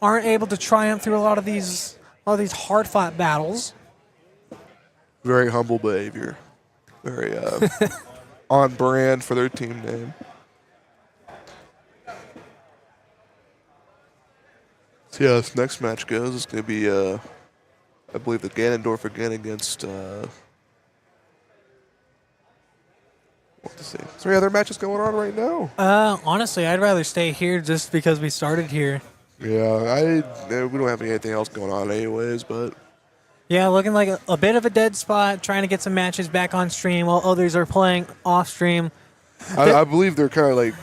aren't able to triumph through a lot of these hard-fought battles. Very humble behavior. Very on brand for their team name. So yeah, this next match goes. It's going to be, I believe, the Ganondorf again against. What to say? Is there any other matches going on right now? Honestly, I'd rather stay here just because we started here. Yeah, we don't have anything else going on anyways, but. Yeah, looking like a bit of a dead spot, trying to get some matches back on stream while others are playing off stream. I believe they're kind of like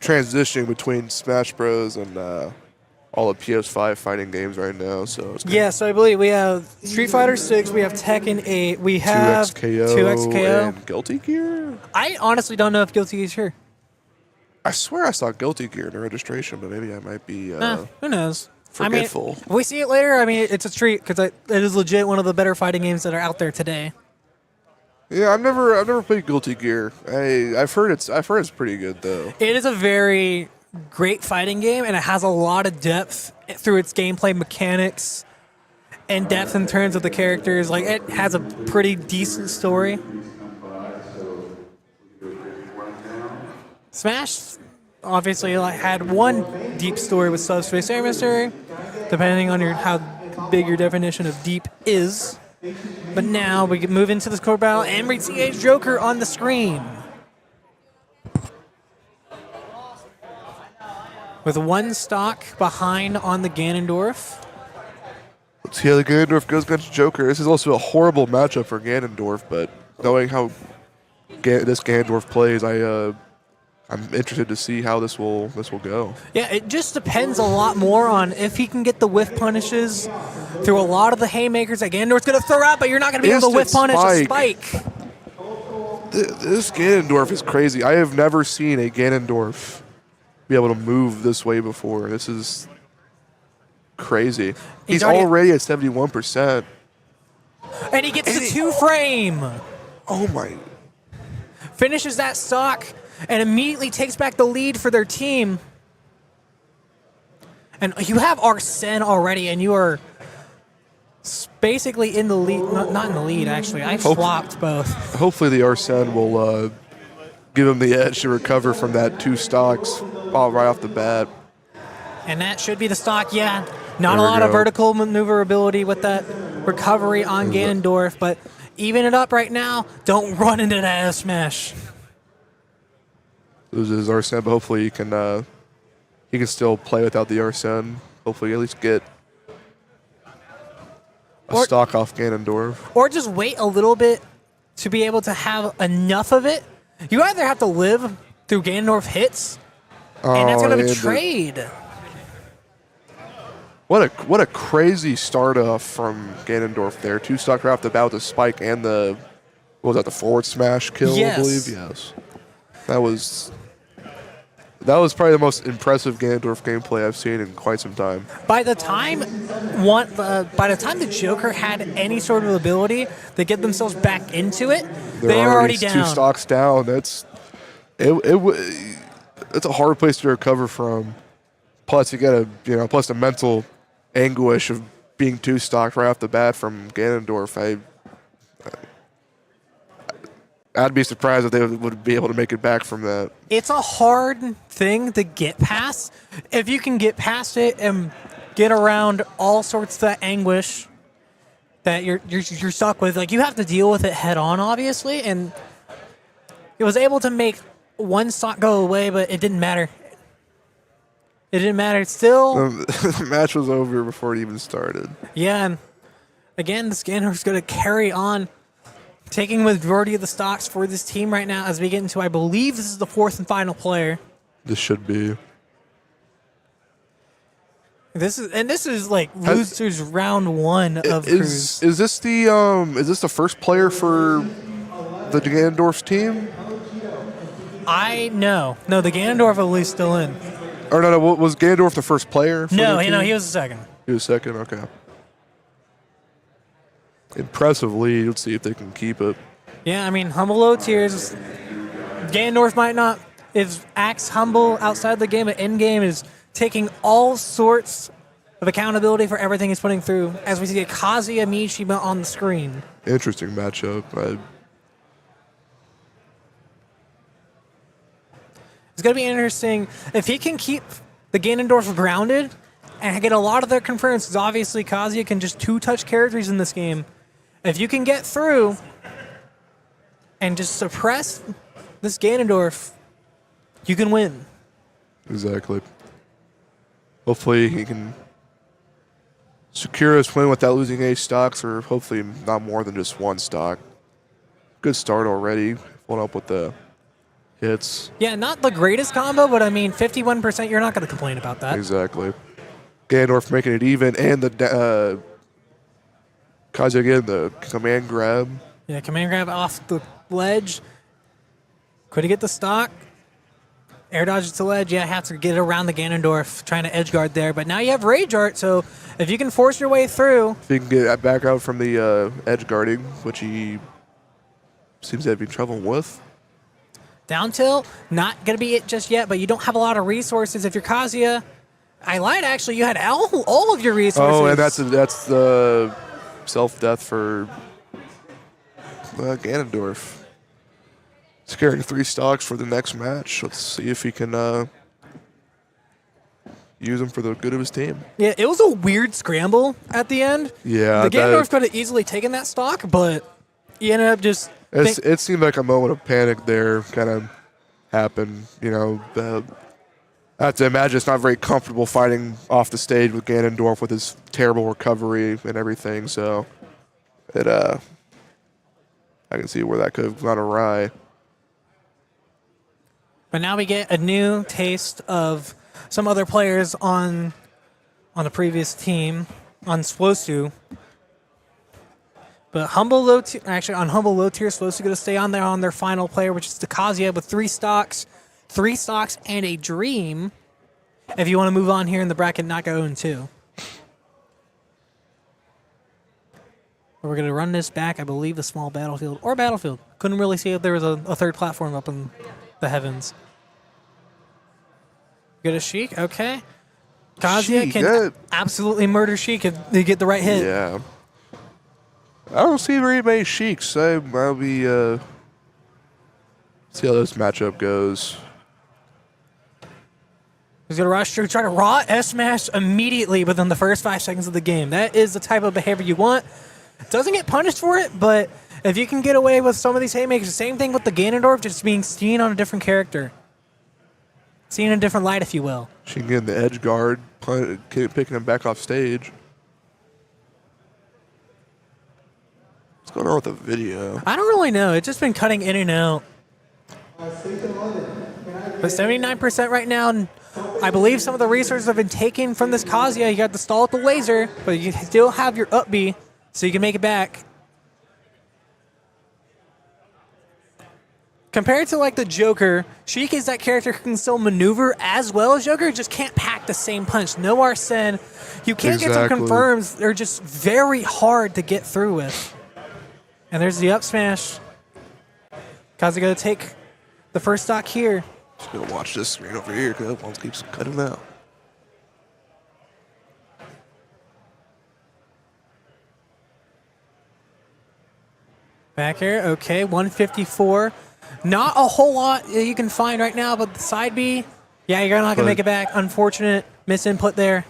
transitioning between Smash Bros. And all the PS5 fighting games right now. So I believe we have Street Fighter 6, we have Tekken 8, we have 2XKO. And Guilty Gear? I honestly don't know if Guilty is here. I swear I saw Guilty Gear in the registration, but maybe I might be who knows? forgetful. I mean, if we see it later, I mean, it's a treat because it is legit one of the better fighting games that are out there today. Yeah, I've never played Guilty Gear. I've heard it's pretty good though. It is a very great fighting game, and it has a lot of depth through its gameplay mechanics and depth in terms of the characters. Like, it has a pretty decent story. Smash obviously had one deep story with Subspace Air Mystery, depending on how big your definition of deep is. But now we can move into the score battle and we see a Joker on the screen. With 1 stock behind on the Ganondorf. Let's see how the Ganondorf goes against Joker. This is also a horrible matchup for Ganondorf, but knowing how this Ganondorf plays, I'm interested to see how this will go. Yeah, it just depends a lot more on if he can get the whiff punishes through a lot of the haymakers that Ganondorf's going to throw out, but you're not going to be able to whiff Instant punish a spike. spike. This Ganondorf is crazy. I have never seen a Ganondorf be able to move this way before. This is crazy. He's already at 71%. And he gets the 2-frame. Oh my. Finishes that stock and immediately takes back the lead for their team. And you have Arsene already, and you are basically in the lead. Not in the lead, actually. I swapped both. Hopefully the Arsene will give him the edge to recover from that 2 stocks right off the bat. And that should be the stock, yeah. Not a lot of vertical maneuverability with that recovery on Ganondorf, but even it up right now. Don't run into that S smash. Loses Arsene, but hopefully he can still play without the Arsene. Hopefully at least get a stock off Ganondorf. Or just wait a little bit to be able to have enough of it. You either have to live through Ganondorf hits, and that's going to be trade. What a crazy start off from Ganondorf there. 2 stock right off the bat with the spike and the the forward smash kill, yes. I believe. Yes. That was probably the most impressive Ganondorf gameplay I've seen in quite some time. By the time the Joker had any sort of ability to get themselves back into it, they were already down. 2 stocks down. It's a hard place to recover from. Plus you get plus the mental anguish of being 2 stocked right off the bat from Ganondorf. I'd be surprised if they would be able to make it back from that. It's a hard thing to get past. If you can get past it and get around all sorts of anguish that you're stuck with, like, you have to deal with it head on, obviously. And it was able to make 1 stock go away, but it didn't matter. It didn't matter. Still, the match was over before it even started. Yeah, and again, the Ganondorf's going to carry on, taking majority of the stocks for this team right now as we get into, I believe this is the 4th and final player. This should be. This is like losers round 1 of Cruise. Is this the first player for the Ganondorf's team? No, the Ganondorf at least still in. Or no, was Ganondorf the first player? No, he was the second. He was second. Okay. Impressive lead. Let's see if they can keep it. Yeah, I mean, humble low tiers. Ganondorf might not acts humble outside the game, but in game is taking all sorts of accountability for everything he's putting through. As we see a Kazuya Mishima on the screen. Interesting matchup. It's going to be interesting if he can keep the Ganondorf grounded and get a lot of their confirms, because obviously Kazuya can just 2-touch characters in this game. If you can get through and just suppress this Ganondorf, you can win. Exactly. Hopefully he can secure his win without losing 8 stocks, or hopefully not more than just 1 stock. Good start already. Following up with the hits. Yeah, not the greatest combo, but I mean, 51%, you're not going to complain about that. Exactly. Ganondorf making it even, and the Kazuya again, the command grab. Yeah, command grab off the ledge. Could he get the stock? Air dodge to ledge. Yeah, have to get around the Ganondorf, trying to edge guard there. But now you have Rage Art, so if you can force your way through. If he can get back out from the edge guarding, which he seems to have been trouble with. Down tilt, not going to be it just yet, but you don't have a lot of resources. If you're Kazuya, I lied, actually. You had all of your resources. Oh, and that's the self-death for Ganondorf. He's carrying 3 stocks for the next match. Let's see if he can use them for the good of his team. Yeah, it was a weird scramble at the end. Yeah. The Ganondorf could have easily taken that stock, but he ended up just... It seemed like a moment of panic there kind of happened. I have to imagine it's not very comfortable fighting off the stage with Ganondorf with his terrible recovery and everything. So I can see where that could have gone awry. But now we get a new taste of some other players on the previous team, on Swosu. But Humble Low Tier, actually on Humble Low Tier, Swosu going to stay on there on their final player, which is Kazuya with 3 stocks, and a Dream. If you want to move on here in the bracket, not go 0-2. We're going to run this back, I believe, the small battlefield. Or battlefield. Couldn't really see if there was a third platform up in the heavens. Get a Sheik, okay. Kazuya Sheik, can absolutely murder Sheik if they get the right hit. Yeah. I don't see very many Sheiks. I'll be see how this matchup goes. He's going to rush through, try to raw S-smash immediately within the first 5 seconds of the game. That is the type of behavior you want. Doesn't get punished for it, but if you can get away with some of these haymakers, same thing with the Ganondorf, just being seen on a different character. Seen in a different light, if you will. She can get in the edge guard, picking him back off stage. What's going on with the video? I don't really know. It's just been cutting in and out. But 79% right now, and I believe some of the resources have been taken from this Kazuya. You got the stall with the laser, but you still have your up B, so you can make it back. Compared to like the Joker, Sheik is that character who can still maneuver as well as Joker, just can't pack the same punch. No Arsene. You can't get some confirms. They're just very hard to get through with. And there's the up smash. Kazuya going to take the first stock here. Just going to watch this screen over here because one keeps cutting out. Back here, okay, 154. Not a whole lot you can find right now, but the side B, yeah, you're not going to make it back. Unfortunate misinput there.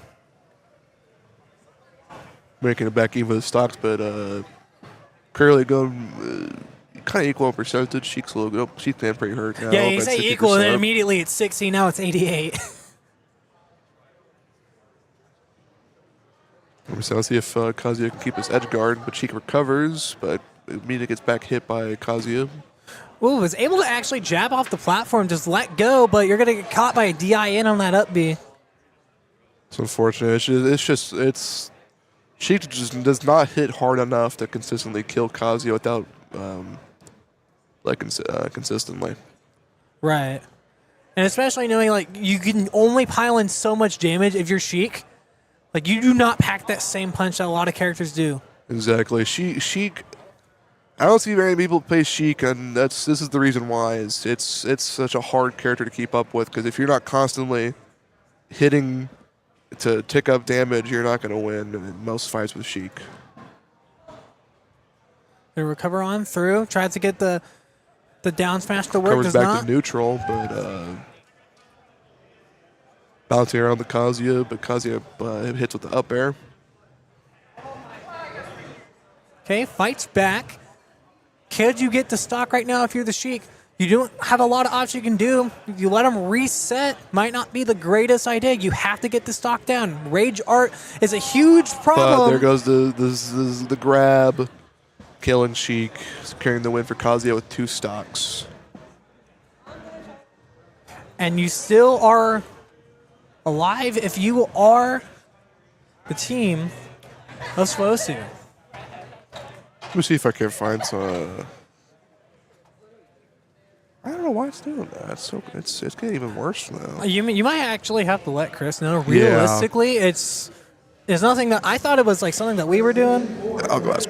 Making it back even with the stocks, but currently going kind of equal in percentage. Sheik's a little good. Sheik's pretty hurt now. Yeah, you say equal, and then immediately it's 60. Now it's 88. So let's see if Kazuya can keep his edge guard, but Sheik recovers, but immediately gets back hit by Kazuya. Ooh, was able to actually jab off the platform, just let go, but you're going to get caught by a DIN on that up B. It's unfortunate. It's Sheik just does not hit hard enough to consistently kill Kazuya without consistently. Right. And especially knowing like you can only pile in so much damage if you're Sheik. Like you do not pack that same punch that a lot of characters do. Exactly. Sheik. I don't see very many people play Sheik, and this is the reason why. It's such a hard character to keep up with, because if you're not constantly hitting to tick up damage, you're not going to win in most fights with Sheik. They recover on through, tries to get the down smash to work. Covers does back not. to neutral, but bouncing around the Kazuya, but Kazuya hits with the up air. Okay, fights back. Could you get the stock right now if you're the Sheik? You don't have a lot of options you can do. If you let them reset, might not be the greatest idea. You have to get the stock down. Rage art is a huge problem. But there goes the grab, killing Sheik, securing the win for Kazuya with 2 stocks. And you still are alive if you are the team of Swosu. Let me see if I can find some. I don't know why it's doing that. It's getting even worse now. You might actually have to let Chris know. Realistically, it's nothing that I thought it was like something that we were doing. I'll go ask.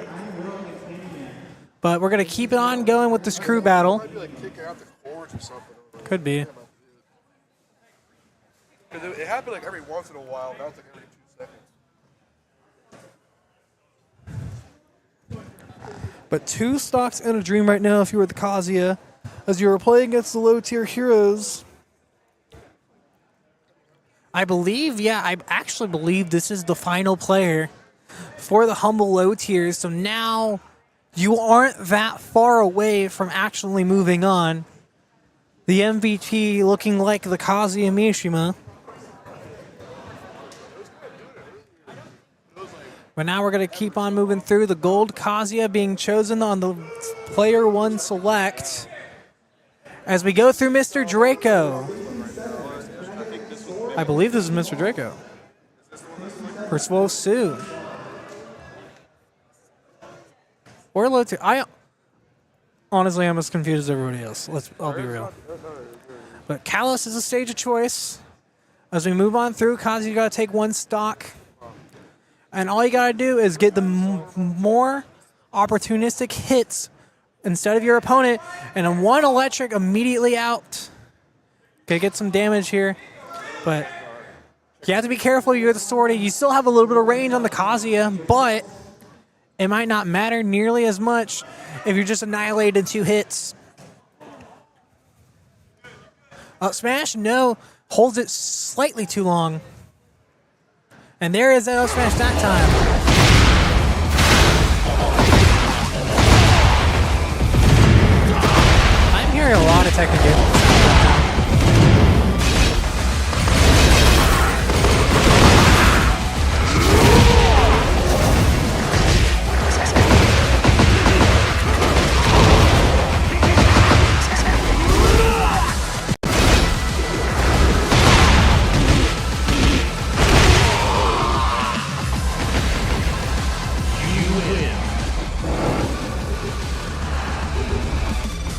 But we're gonna keep it on going with this crew battle. Might be like kicking out the cords or something. Could be. Because it happened like every once in a while. Now it's like every 2 seconds. But 2 stocks and a dream right now if you were the Kazuya. As you were playing against the low-tier heroes. I actually believe this is the final player for the humble low tiers. So now you aren't that far away from actually moving on. The MVP looking like the Kazuya Mishima. But now we're going to keep on moving through. The gold Kazuya being chosen on the player 1 select. As we go through Mr. Draco. I believe this is Mr. Draco. Percival Sue. Or low two. Honestly, I'm as confused as everybody else. I'll be real. But Callus is a stage of choice. As we move on through, Kazi, you got to take one stock. And all you got to do is get the more opportunistic hits instead of your opponent. And then one electric immediately out. Okay, get some damage here. But you have to be careful. You're the Swordy. You still have a little bit of range on the Kazuya, but it might not matter nearly as much if you're just annihilated in 2 hits. Up smash, no. Holds it slightly too long. And there is that up smash that time. I'm hearing a lot of technical.